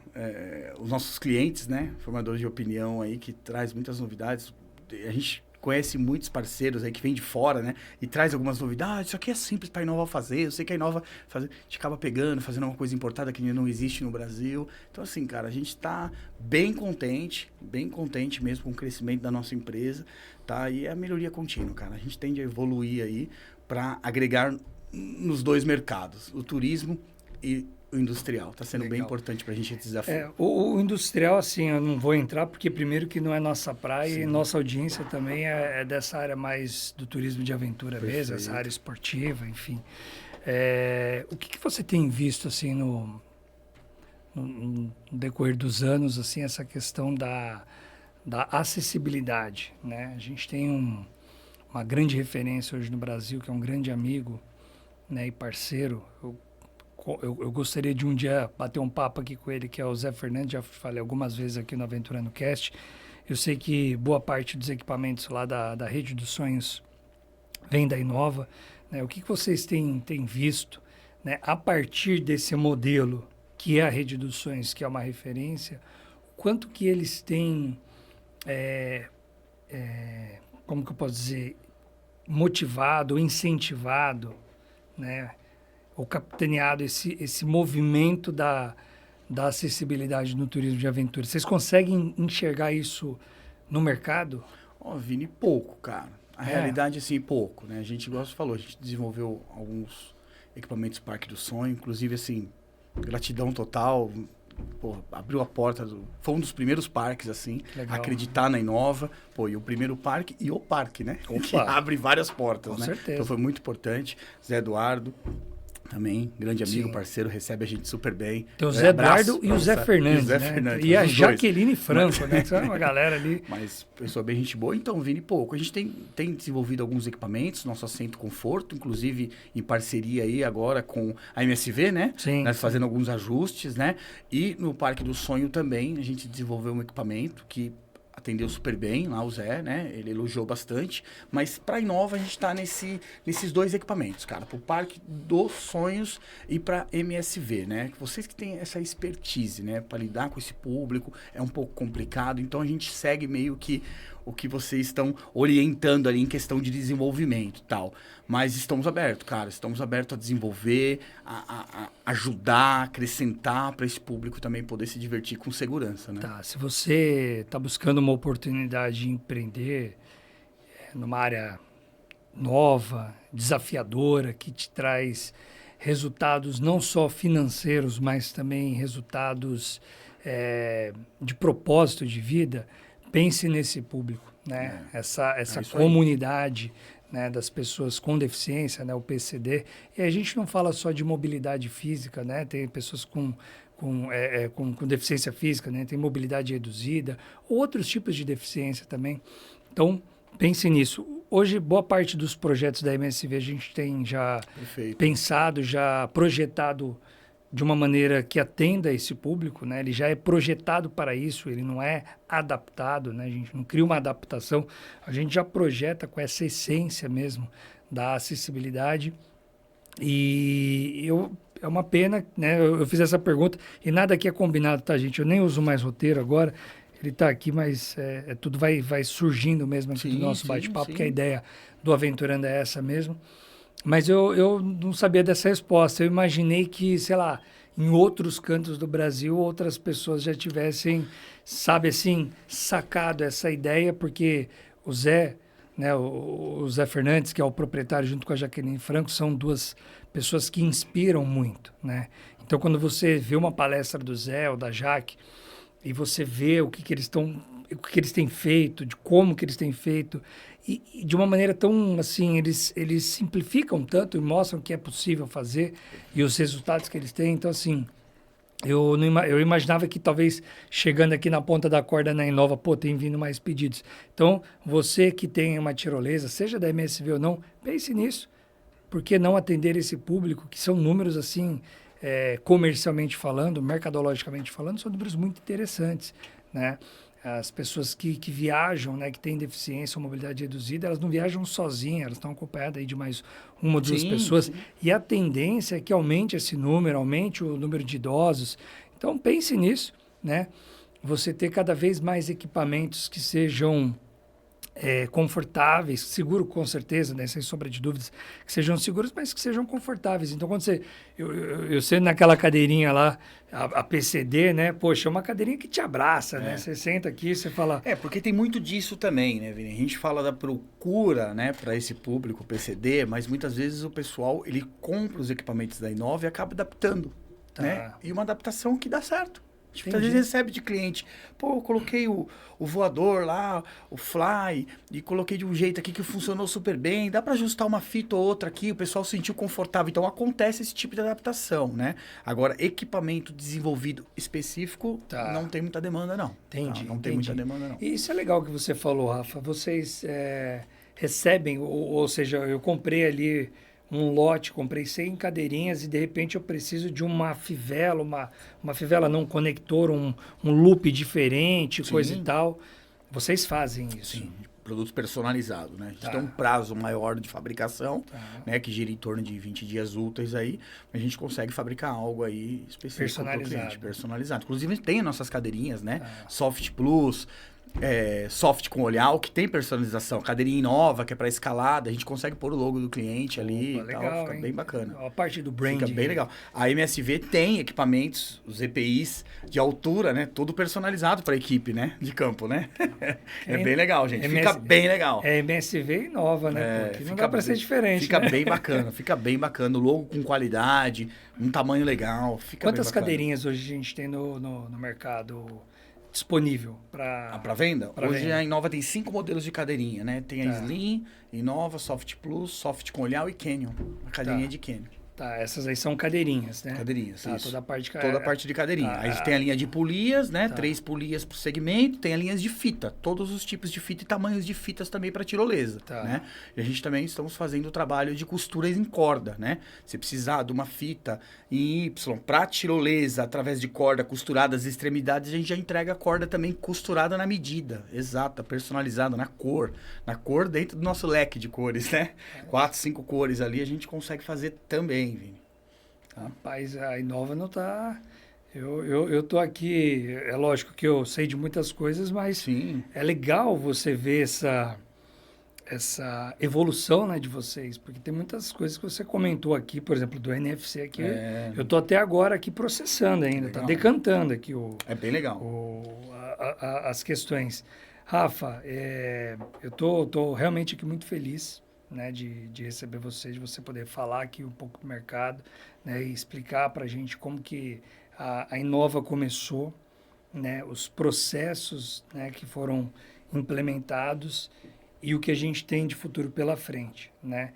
Speaker 2: Os nossos clientes, né? Formadores de opinião aí, que traz muitas novidades. A gente conhece muitos parceiros aí que vêm de fora, né? E traz algumas novidades. Isso aqui é simples para a Inova fazer. Eu sei que a Inova a gente acaba pegando, fazendo uma coisa importada que ainda não existe no Brasil. Então, assim, cara, a gente está bem contente mesmo com o crescimento da nossa empresa, tá? E é a melhoria contínua, cara. A gente tende a evoluir aí para agregar nos 2 mercados, o turismo e o industrial. Está sendo bem importante para a gente esse desafio.
Speaker 1: O industrial, assim, eu não vou entrar, porque primeiro que não é nossa praia. Sim. E nossa audiência também é dessa área mais do turismo de aventura. Perfeito. Mesmo, essa área esportiva, enfim. O que você tem visto, assim, no decorrer dos anos, assim, essa questão da acessibilidade, né? A gente tem uma grande referência hoje no Brasil, que é um grande amigo, né, e parceiro. Eu gostaria de um dia bater um papo aqui com ele, que é o Zé Fernandes. Já falei algumas vezes aqui no Aventurando Cast. Eu sei que boa parte dos equipamentos lá da Rede dos Sonhos vem da Inova, né? O que vocês têm visto, né, a partir desse modelo, que é a Rede dos Sonhos, que é uma referência, quanto que eles têm, como que eu posso dizer, motivado, incentivado, né, ou capitaneado esse movimento da acessibilidade no turismo de aventura? Vocês conseguem enxergar isso no mercado?
Speaker 2: Vini, pouco, cara. A realidade, assim, pouco, né? A gente, igual você falou, a gente desenvolveu alguns equipamentos Parque do Sonho, inclusive, assim, gratidão total, abriu a porta, foi um dos primeiros parques, assim, a acreditar na Inova, e o primeiro parque e o parque, né? Opa. Que abre várias portas, né?
Speaker 1: Certeza.
Speaker 2: Então foi muito importante. Zé Eduardo, também, grande amigo,
Speaker 1: Sim.
Speaker 2: Parceiro, recebe a gente super bem.
Speaker 1: Tem o Zé Eduardo e o Zé Fernandes, né? E a Jaqueline Franco, né? Que é uma galera ali.
Speaker 2: Mas pessoa bem gente boa. Então, Vini, pouco. A gente tem desenvolvido alguns equipamentos, nosso assento conforto, inclusive em parceria aí agora com a MSV, né?
Speaker 1: Sim.
Speaker 2: Nós fazendo alguns ajustes, né? E no Parque do Sonho também, a gente desenvolveu um equipamento que atendeu super bem lá o Zé, né? Ele elogiou bastante. Mas para a Inova a gente está nesses 2 equipamentos, cara. Para o Parque dos Sonhos e para MSV, né? Vocês que têm essa expertise, né? Para lidar com esse público é um pouco complicado. Então a gente segue meio que o que vocês estão orientando ali em questão de desenvolvimento e tal. Mas estamos abertos, cara. Estamos abertos a desenvolver, a ajudar, acrescentar para esse público também poder se divertir com segurança, né?
Speaker 1: Tá, se você está buscando uma oportunidade de empreender numa área nova, desafiadora, que te traz resultados não só financeiros, mas também resultados de propósito de vida, pense nesse público, né? Essa comunidade, né, das pessoas com deficiência, né, o PCD. E a gente não fala só de mobilidade física, né? Tem pessoas com deficiência física, né? Tem mobilidade reduzida, outros tipos de deficiência também. Então, pense nisso. Hoje, boa parte dos projetos da MSV a gente tem já pensado, já projetado de uma maneira que atenda esse público, né? Ele já é projetado para isso, ele não é adaptado, né? A gente não cria uma adaptação, a gente já projeta com essa essência mesmo da acessibilidade. É uma pena, né? Eu fiz essa pergunta e nada aqui é combinado, tá, gente? Eu nem uso mais roteiro agora. Ele está aqui, mas tudo vai surgindo mesmo aqui do nosso bate-papo, porque a ideia do Aventurando é essa mesmo. Mas eu não sabia dessa resposta. Eu imaginei que, sei lá, em outros cantos do Brasil, outras pessoas já tivessem, sabe assim, sacado essa ideia, porque o Zé, né, o Zé Fernandes, que é o proprietário junto com a Jaqueline Franco, são duas pessoas que inspiram muito, né? Então, quando você vê uma palestra do Zé ou da Jaque, e você vê o que eles estão, o que eles têm feito, de como que eles têm feito, e de uma maneira tão assim, eles simplificam tanto e mostram que é possível fazer e os resultados que eles têm. Então, assim, eu imaginava que talvez chegando aqui na ponta da corda na Inova, pô, tem vindo mais pedidos. Então, você que tem uma tirolesa, seja da MSV ou não, pense nisso. Por que não atender esse público, que são números assim, comercialmente falando, mercadologicamente falando, são números muito interessantes, né? As pessoas que viajam, né, que têm deficiência ou mobilidade reduzida, elas não viajam sozinhas, elas estão acompanhadas aí de mais uma ou duas pessoas. Sim. E a tendência é que aumente esse número, aumente o número de idosos. Então, pense nisso, né? Você ter cada vez mais equipamentos que sejam confortáveis, seguro com certeza, né, sem sombra de dúvidas, que sejam seguros, mas que sejam confortáveis. Então, quando eu sento naquela cadeirinha lá, a PCD, né, poxa, é uma cadeirinha que te abraça, né, você senta aqui, você fala...
Speaker 2: porque tem muito disso também, né, Vini? A gente fala da procura, né, para esse público PCD, mas muitas vezes o pessoal, ele compra os equipamentos da Inova e acaba adaptando, né, e uma adaptação que dá certo. Tipo, às vezes recebe de cliente, pô, eu coloquei o voador lá, o fly, e coloquei de um jeito aqui que funcionou super bem, dá para ajustar uma fita ou outra aqui, o pessoal se sentiu confortável. Então, acontece esse tipo de adaptação, né? Agora, equipamento desenvolvido específico, não tem muita demanda, não.
Speaker 1: Entendi.
Speaker 2: Não tem muita demanda, não.
Speaker 1: E isso é legal que você falou, Rafa. Vocês recebem, ou seja, eu comprei ali um lote, comprei 100 cadeirinhas e de repente eu preciso de uma fivela, uma fivela não, um conector, um loop diferente, coisa e tal. Vocês fazem isso?
Speaker 2: Sim, produtos personalizados, né? A gente tem um prazo maior de fabricação, né? Que gira em torno de 20 dias úteis aí. A gente consegue fabricar algo aí específico para o cliente, personalizado. Inclusive tem nossas cadeirinhas, né? Soft Plus, soft com olhar, que tem personalização, cadeirinha nova, que é para escalada, a gente consegue pôr o logo do cliente ali e tal, fica bem bacana.
Speaker 1: A parte do branding.
Speaker 2: Fica bem legal. A MSV tem equipamentos, os EPIs de altura, né, todo personalizado para a equipe, né, de campo, né? É bem legal, gente, fica bem legal.
Speaker 1: É MSV nova, né? Porque não dá para ser diferente,
Speaker 2: fica
Speaker 1: né?
Speaker 2: Fica bem bacana, o logo com qualidade, um tamanho legal, fica
Speaker 1: Quantas
Speaker 2: bem bacana.
Speaker 1: cadeirinhas hoje a gente tem no mercado disponível para
Speaker 2: venda? Hoje a Inova tem 5 modelos de cadeirinha, né? Tem a Slim, Inova, Soft Plus, Soft com olhar e Canyon. A cadeirinha de Canyon.
Speaker 1: Tá, essas aí são cadeirinhas, né?
Speaker 2: Cadeirinhas, isso.
Speaker 1: Toda
Speaker 2: a parte de cadeirinha. Aí tem a linha de polias, né? 3 polias por segmento. Tem a linha de fita. Todos os tipos de fita e tamanhos de fitas também para tirolesa, né? E a gente também estamos fazendo o trabalho de costuras em corda, né? Se precisar de uma fita em Y para tirolesa, através de corda costurada as extremidades, a gente já entrega a corda também costurada na medida, exata, personalizada, na cor. Na cor dentro do nosso leque de cores, né? 4, 5 cores ali a gente consegue fazer também. Vini.
Speaker 1: Rapaz, a Inova não tá... Eu tô aqui, é lógico que eu sei de muitas coisas, mas é legal você ver essa evolução, né, de vocês, porque tem muitas coisas que você comentou aqui, por exemplo, do NFC aqui, eu tô até agora aqui processando ainda, tá decantando aqui
Speaker 2: é bem legal.
Speaker 1: As questões. Rafa, eu tô realmente aqui muito feliz, né, de receber você, de você poder falar aqui um pouco do mercado, né, e explicar para a gente como que a Inova começou, né, os processos, né, que foram implementados e o que a gente tem de futuro pela frente, né.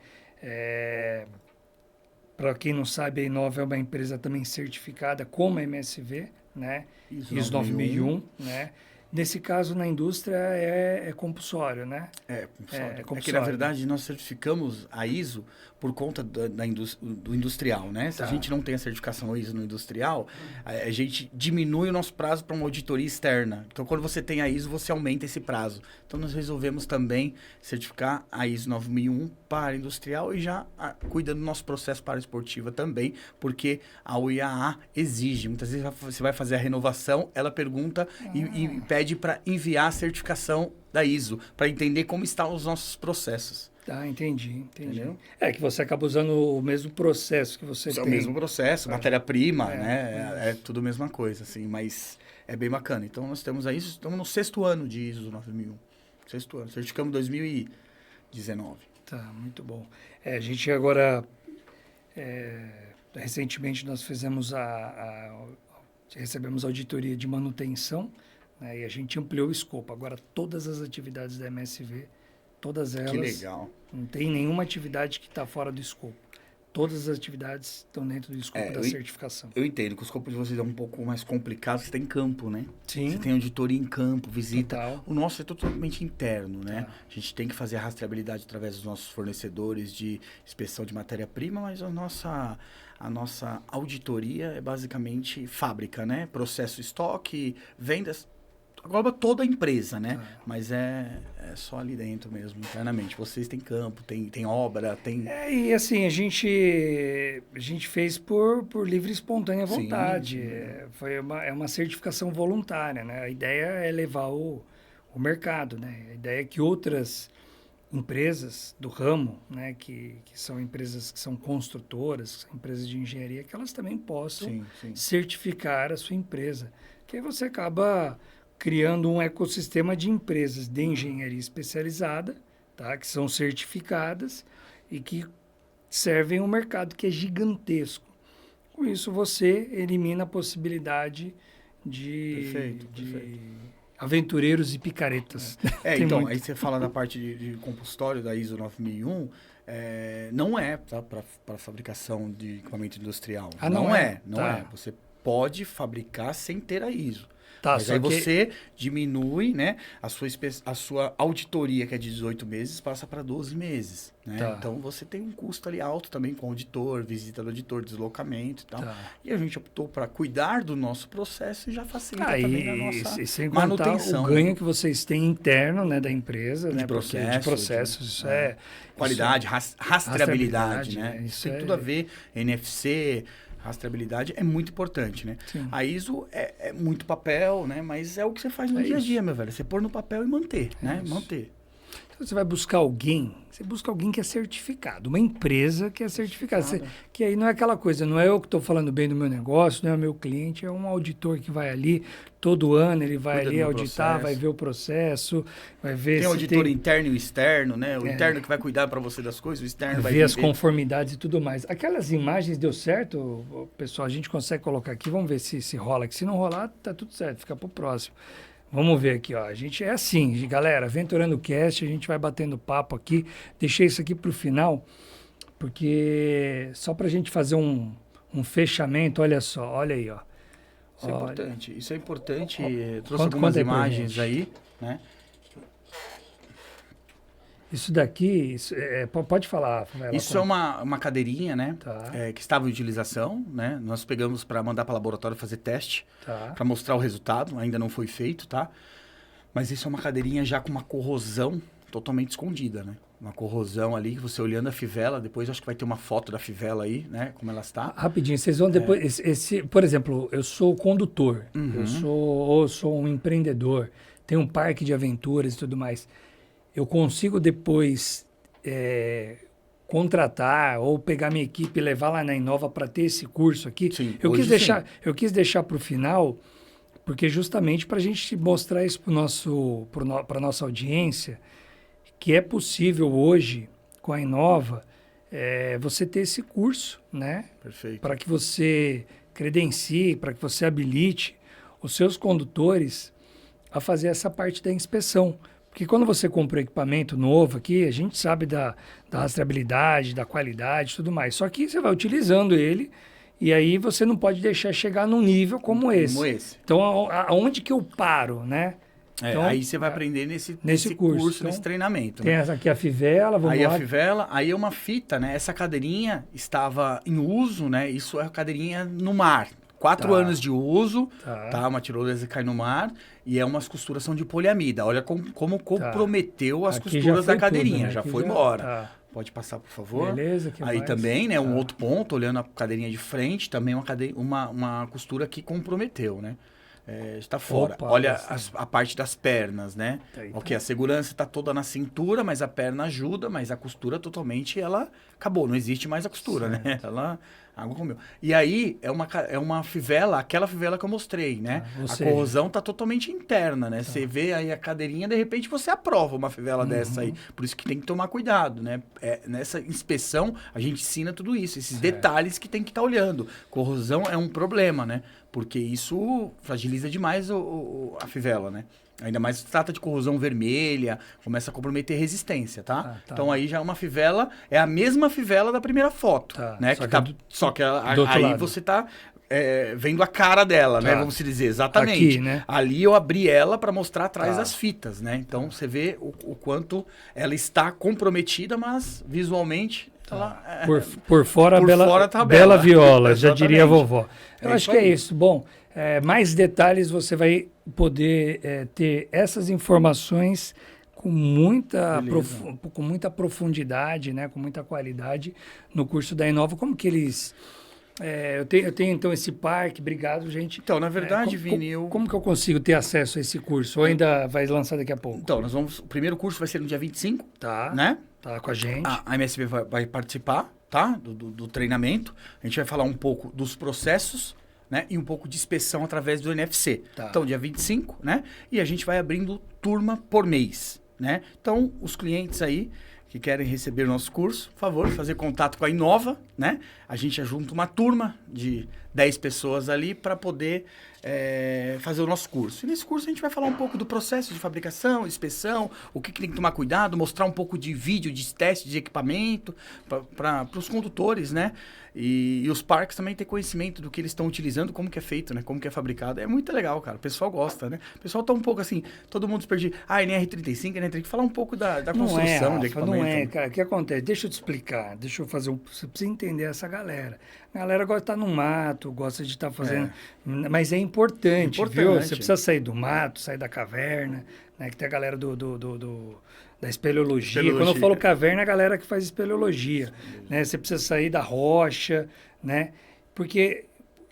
Speaker 1: Para quem não sabe, a Inova é uma empresa também certificada como a MSV, né, ISO 9001, né. Nesse caso, na indústria, é compulsório, né?
Speaker 2: É
Speaker 1: É
Speaker 2: que,
Speaker 1: compulsório.
Speaker 2: na verdade, nós certificamos a ISO por conta do industrial, né? Se a gente não tem a certificação ISO no industrial, a gente diminui o nosso prazo para uma auditoria externa. Então, quando você tem a ISO, você aumenta esse prazo. Então, nós resolvemos também certificar a ISO 9001 para industrial e já cuidando do nosso processo para esportiva também, porque a UIAA exige. Muitas vezes você vai fazer a renovação, ela pergunta e pede para enviar a certificação da ISO, para entender como estão os nossos processos.
Speaker 1: Tá, entendi.
Speaker 2: Entendeu?
Speaker 1: É que você acaba usando o mesmo processo que você tem.
Speaker 2: É o mesmo processo, matéria-prima,
Speaker 1: É,
Speaker 2: né? É tudo a mesma coisa, assim, mas é bem bacana. Então, nós temos a ISO, estamos no 6º ano de ISO 9001. 6º ano, certificamos em 2019.
Speaker 1: Tá, muito bom. A gente agora, recentemente nós fizemos recebemos a auditoria de manutenção, né, e a gente ampliou o escopo. Agora, todas as atividades da MSV, todas elas...
Speaker 2: Que legal.
Speaker 1: Não tem nenhuma atividade que está fora do escopo. Todas as atividades estão dentro do escopo da certificação.
Speaker 2: Eu entendo que o escopo de vocês é um pouco mais complicado, você tem campo, né?
Speaker 1: Sim.
Speaker 2: Você tem auditoria em campo, visita.
Speaker 1: Total.
Speaker 2: O nosso é totalmente interno, né?
Speaker 1: Tá.
Speaker 2: A gente tem que fazer a rastreabilidade através dos nossos fornecedores de inspeção de matéria-prima, mas a nossa auditoria é basicamente fábrica, né? Processo estoque, vendas, engloba toda a empresa, né? Mas é só ali dentro mesmo, internamente. Vocês têm campo, tem obra, tem...
Speaker 1: E assim, a gente fez por livre e espontânea vontade.
Speaker 2: Sim.
Speaker 1: É uma certificação voluntária, né? A ideia é levar o mercado, né? A ideia é que outras empresas do ramo, né? Que são empresas que são construtoras, empresas de engenharia, que elas também possam certificar a sua empresa. Que aí você acaba criando um ecossistema de empresas de engenharia especializada, tá? Que são certificadas e que servem um mercado que é gigantesco. Com isso, você elimina a possibilidade de aventureiros e picaretas.
Speaker 2: Então, aí você fala da parte de compulsório da ISO 9001, não é para fabricação de equipamento industrial. Não é. Você pode fabricar sem ter a ISO. Mas aí você diminui, né? A sua auditoria, que é de 18 meses, passa para 12 meses. Né? Então, você tem um custo ali alto também com o auditor, visita do auditor, deslocamento e tal. E a gente optou para cuidar do nosso processo e já facilita também a nossa
Speaker 1: sem
Speaker 2: manutenção.
Speaker 1: O ganho que vocês têm interno, né, da empresa,
Speaker 2: de
Speaker 1: né?
Speaker 2: processos.
Speaker 1: De processos, isso é...
Speaker 2: Qualidade, rastreabilidade, né?
Speaker 1: Isso
Speaker 2: tem tudo a ver, NFC... Rastreabilidade é muito importante, né?
Speaker 1: Sim.
Speaker 2: A ISO é muito papel, né? Mas é o que você faz no dia a dia, meu velho. Você pôr no papel e manter, né? Manter.
Speaker 1: Então, você vai buscar alguém, você busca alguém que é certificado, uma empresa que é certificada. Que aí não é aquela coisa, não é eu que estou falando bem do meu negócio, não é o meu cliente, é um auditor que vai ali, todo ano ele vai ali auditar, vai ver o processo, vai ver
Speaker 2: tem auditor interno e externo, né? O interno que vai cuidar para você das coisas, o externo vai
Speaker 1: ver as conformidades e tudo mais. Aquelas imagens deu certo, pessoal, a gente consegue colocar aqui, vamos ver se rola aqui. Se não rolar, tá tudo certo, fica pro próximo. Vamos ver aqui, ó. A gente é assim, galera, Aventurando Cast, a gente vai batendo papo aqui. Deixei isso aqui pro final, porque só pra gente fazer um fechamento, olha só, olha aí, ó.
Speaker 2: Isso é importante. Trouxe algumas imagens aí, né?
Speaker 1: Isso daqui, pode falar, Rafaela.
Speaker 2: Isso é uma cadeirinha, né? Que estava em utilização, né? Nós pegamos para mandar para o laboratório fazer teste, para mostrar o resultado. Ainda não foi feito, tá? Mas isso é uma cadeirinha já com uma corrosão totalmente escondida, né? Uma corrosão ali, que você olhando a fivela, depois acho que vai ter uma foto da fivela aí, né? Como ela está.
Speaker 1: Rapidinho, vocês vão depois... por exemplo, eu sou condutor, eu sou um empreendedor, tenho um parque de aventuras e tudo mais. Eu consigo depois contratar ou pegar minha equipe e levar lá na Inova para ter esse curso aqui.
Speaker 2: Sim,
Speaker 1: eu quis deixar para o final, porque justamente para a gente mostrar isso para a nossa audiência, que é possível hoje, com a Inova, você ter esse curso, né?
Speaker 2: Perfeito.
Speaker 1: Para que você credencie, para que você habilite os seus condutores a fazer essa parte da inspeção. Porque quando você compra um equipamento novo aqui, a gente sabe da rastreabilidade, da qualidade e tudo mais. Só que você vai utilizando ele e aí você não pode deixar chegar num nível como esse. Então, aonde que eu paro, né? Então,
Speaker 2: aí você vai aprender nesse
Speaker 1: curso,
Speaker 2: nesse treinamento.
Speaker 1: Tem essa aqui a fivela, vamos lá.
Speaker 2: A fivela, aí é uma fita, né? Essa cadeirinha estava em uso, né? Isso é a cadeirinha no mar. 4 anos de uso, tá? Uma tirolesa que cai no mar e umas costuras são de poliamida. Olha como comprometeu as costuras da cadeirinha, tudo, né? Já foi embora. Pode passar, por favor.
Speaker 1: Beleza,
Speaker 2: aí também, né? Um outro ponto, olhando a cadeirinha de frente, também uma costura que comprometeu, né? Está fora.
Speaker 1: Opa,
Speaker 2: olha a parte das pernas, né? A segurança está toda na cintura, mas a perna ajuda, mas a costura totalmente, ela acabou. Não existe mais a costura, né? Ela... Água comeu. E aí, é uma fivela, aquela fivela que eu mostrei, né? A corrosão tá totalmente interna, né? Você vê aí a cadeirinha, de repente você aprova uma fivela dessa aí. Por isso que tem que tomar cuidado, né? Nessa inspeção, a gente ensina tudo isso, esses detalhes que tem que estar olhando. Corrosão é um problema, né? Porque isso fragiliza demais a fivela, né? Ainda mais se trata de corrosão vermelha, começa a comprometer resistência, tá? Então aí já é uma fivela, é a mesma fivela da primeira foto, né? Só que aí lado. Você tá vendo a cara dela, né? Vamos dizer, exatamente.
Speaker 1: Aqui, né?
Speaker 2: Ali eu abri ela para mostrar atrás das fitas, né? Então você vê o quanto ela está comprometida, mas visualmente... Ela,
Speaker 1: por fora, bela viola, já diria a vovó. Eu acho que é isso. Bom, mais detalhes você vai poder ter essas informações com muita profundidade, né, com muita qualidade no curso da Inova. Como que eles... eu tenho então esse parque, obrigado, gente.
Speaker 2: Então, na verdade, Vini,
Speaker 1: como que eu consigo ter acesso a esse curso? Ou ainda vai lançar daqui a pouco?
Speaker 2: Então, o primeiro curso vai ser no dia 25, né?
Speaker 1: Tá com a gente.
Speaker 2: A MSB vai participar, tá? Do treinamento. A gente vai falar um pouco dos processos, né? E um pouco de inspeção através do NFC. Então, dia 25, né? E a gente vai abrindo turma por mês, né? Então, os clientes aí que querem receber o nosso curso, por favor, fazer contato com a Inova, né? A gente junta uma turma de 10 pessoas ali para poder fazer o nosso curso. E nesse curso a gente vai falar um pouco do processo de fabricação, inspeção, o que tem que tomar cuidado, mostrar um pouco de vídeo, de teste de equipamento para os condutores, né? E os parques também ter conhecimento do que eles estão utilizando, como que é feito, né? Como que é fabricado. É muito legal, cara. O pessoal gosta, né? O pessoal tá um pouco assim, todo mundo se perdido. NR35, NR30, falar um pouco da construção de equipamento.
Speaker 1: Não cara. O que acontece? Deixa eu te explicar. Você precisa entender essa galera. A galera gosta de estar no mato, gosta de estar fazendo... Mas é importante, viu? Você precisa sair do mato, sair da caverna, né? Que tem a galera da espeleologia. Quando eu falo caverna, é a galera que faz espeleologia, né? Você precisa sair da rocha, né? Porque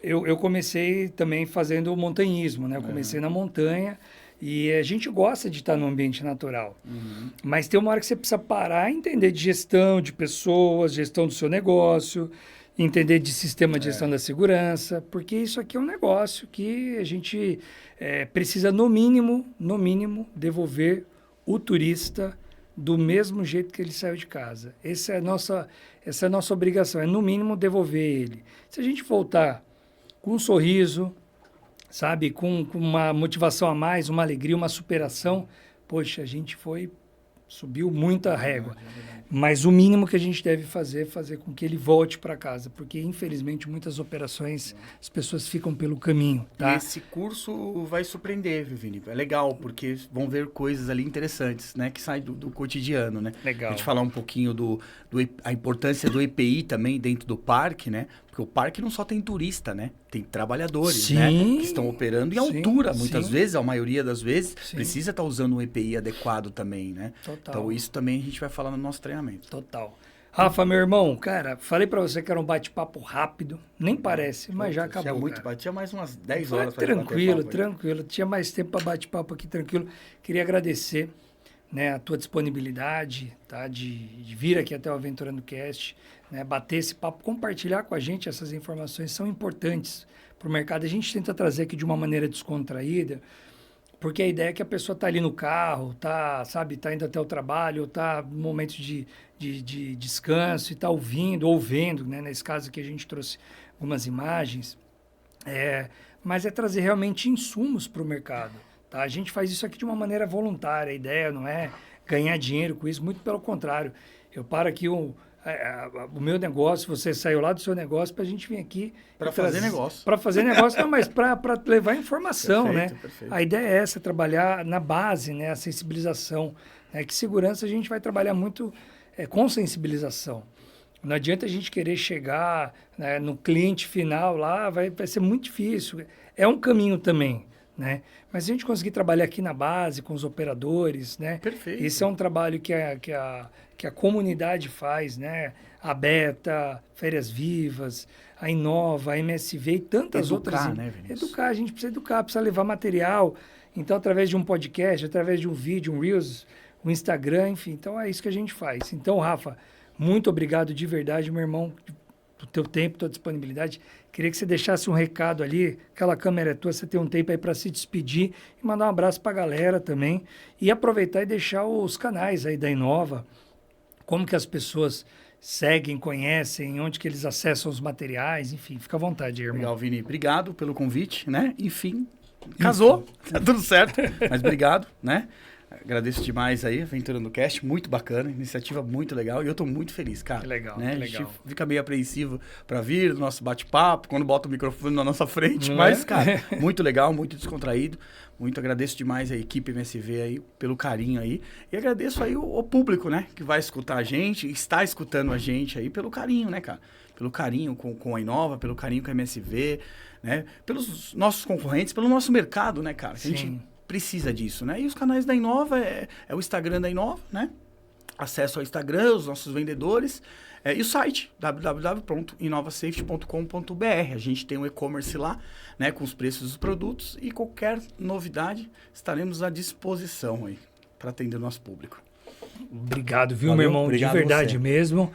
Speaker 1: eu comecei também fazendo montanhismo, né? Eu comecei na montanha e a gente gosta de estar no ambiente natural. Mas tem uma hora que você precisa parar e entender de gestão de pessoas, gestão do seu negócio, entender de sistema de gestão da segurança, porque isso aqui é um negócio que a gente precisa, no mínimo, devolver o turista do mesmo jeito que ele saiu de casa. Essa é a nossa obrigação, no mínimo devolver ele. Se a gente voltar com um sorriso, sabe, com uma motivação a mais, uma alegria, uma superação, poxa, a gente subiu muita régua. Mas o mínimo que a gente deve fazer é fazer com que ele volte para casa, porque, infelizmente, muitas operações, as pessoas ficam pelo caminho, tá?
Speaker 2: E esse curso vai surpreender, Vini. É legal, porque vão ver coisas ali interessantes, né? Que saem do cotidiano, né?
Speaker 1: Legal.
Speaker 2: A gente falar um pouquinho a importância do EPI também dentro do parque, né? Porque o parque não só tem turista, né? Tem trabalhadores, né? Que estão operando em altura, muitas vezes, a maioria das vezes, precisa estar usando um EPI adequado também, né?
Speaker 1: Total.
Speaker 2: Então, isso também a gente vai falar no nosso treinamento.
Speaker 1: Total. Rafa, meu irmão, cara, falei pra você que era um bate-papo rápido, nem parece, mas já acabou,
Speaker 2: Tinha mais umas 10 horas
Speaker 1: pra tranquilo. Tinha mais tempo para bate-papo aqui, tranquilo. Queria agradecer, né, a tua disponibilidade, tá, de vir aqui até o Aventurando Cast, né, bater esse papo, compartilhar com a gente essas informações, são importantes para o mercado. A gente tenta trazer aqui de uma maneira descontraída, porque a ideia é que a pessoa está ali no carro, tá indo até o trabalho, está no momento de descanso e está ouvindo ou vendo, né? Nesse caso aqui a gente trouxe algumas imagens, mas é trazer realmente insumos para o mercado. Tá? A gente faz isso aqui de uma maneira voluntária, a ideia não é ganhar dinheiro com isso, muito pelo contrário. Eu paro aqui o meu negócio, você saiu lá do seu negócio para a gente vir aqui.
Speaker 2: Para fazer negócio.
Speaker 1: Para fazer negócio, não, mas para levar informação,
Speaker 2: Perfeito,
Speaker 1: né?
Speaker 2: perfeito.
Speaker 1: A ideia é essa, trabalhar na base, né? A sensibilização. Né? Que segurança a gente vai trabalhar muito com sensibilização. Não adianta a gente querer chegar, né, no cliente final lá, vai ser muito difícil. É um caminho também, né? Mas se a gente conseguir trabalhar aqui na base, com os operadores, né?
Speaker 2: Perfeito.
Speaker 1: Esse é um trabalho que a comunidade faz, né? A Beta, Férias Vivas, a Inova, a MSV e tantas outras.
Speaker 2: Né, Vinícius?
Speaker 1: Educar, a gente precisa educar, precisa levar material. Então, através de um podcast, através de um vídeo, um Reels, um Instagram, enfim. Então, é isso que a gente faz. Então, Rafa, muito obrigado de verdade, meu irmão, do teu tempo, tua disponibilidade. Queria que você deixasse um recado ali, aquela câmera é tua, você tem um tempo aí para se despedir e mandar um abraço para a galera também. E aproveitar e deixar os canais aí da Inova, como que as pessoas seguem, conhecem, onde que eles acessam os materiais, enfim, fica à vontade, irmão.
Speaker 2: Legal, Vini. Obrigado pelo convite, né? Enfim, casou, tá tudo certo. Mas obrigado, né? Agradeço demais aí, Aventurando Cast, muito bacana, iniciativa muito legal e eu tô muito feliz, cara.
Speaker 1: Que legal,
Speaker 2: né?
Speaker 1: que legal.
Speaker 2: A gente fica meio apreensivo para vir do nosso bate-papo, quando bota o microfone na nossa frente,
Speaker 1: Não
Speaker 2: mas,
Speaker 1: é?
Speaker 2: cara, muito legal, muito descontraído, muito agradeço demais a equipe MSV aí, pelo carinho aí, e agradeço aí o público, né, que vai escutar a gente, está escutando a gente aí, pelo carinho, né, cara, pelo carinho com a Inova, pelo carinho com a MSV, né, pelos nossos concorrentes, pelo nosso mercado, né, cara, que a gente precisa disso, né? E os canais da Inova é o Instagram da Inova, né? Acesso ao Instagram, os nossos vendedores e o site www.inovasafety.com.br. A gente tem um e-commerce lá, né? Com os preços dos produtos e qualquer novidade estaremos à disposição aí para atender o nosso público.
Speaker 1: Obrigado, viu,
Speaker 2: Valeu,
Speaker 1: meu irmão?
Speaker 2: obrigado
Speaker 1: De verdade
Speaker 2: você.
Speaker 1: mesmo.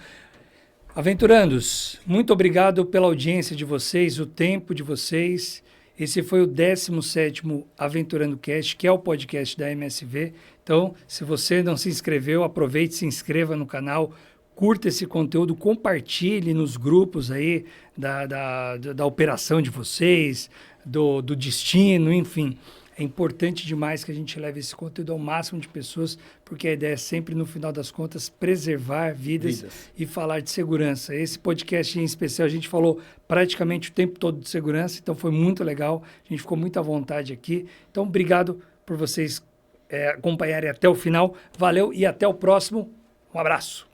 Speaker 1: Aventurandos, muito obrigado pela audiência de vocês, o tempo de vocês. Esse foi o 17º Aventurando Cast, que é o podcast da MSV. Então, se você não se inscreveu, aproveite, se inscreva no canal, curta esse conteúdo, compartilhe nos grupos aí da operação de vocês, do destino, enfim. É importante demais que a gente leve esse conteúdo ao máximo de pessoas, porque a ideia é sempre, no final das contas, preservar vidas. E falar de segurança. Esse podcast em especial, a gente falou praticamente o tempo todo de segurança, então foi muito legal, a gente ficou muito à vontade aqui. Então, obrigado por vocês acompanharem até o final. Valeu e até o próximo. Um abraço.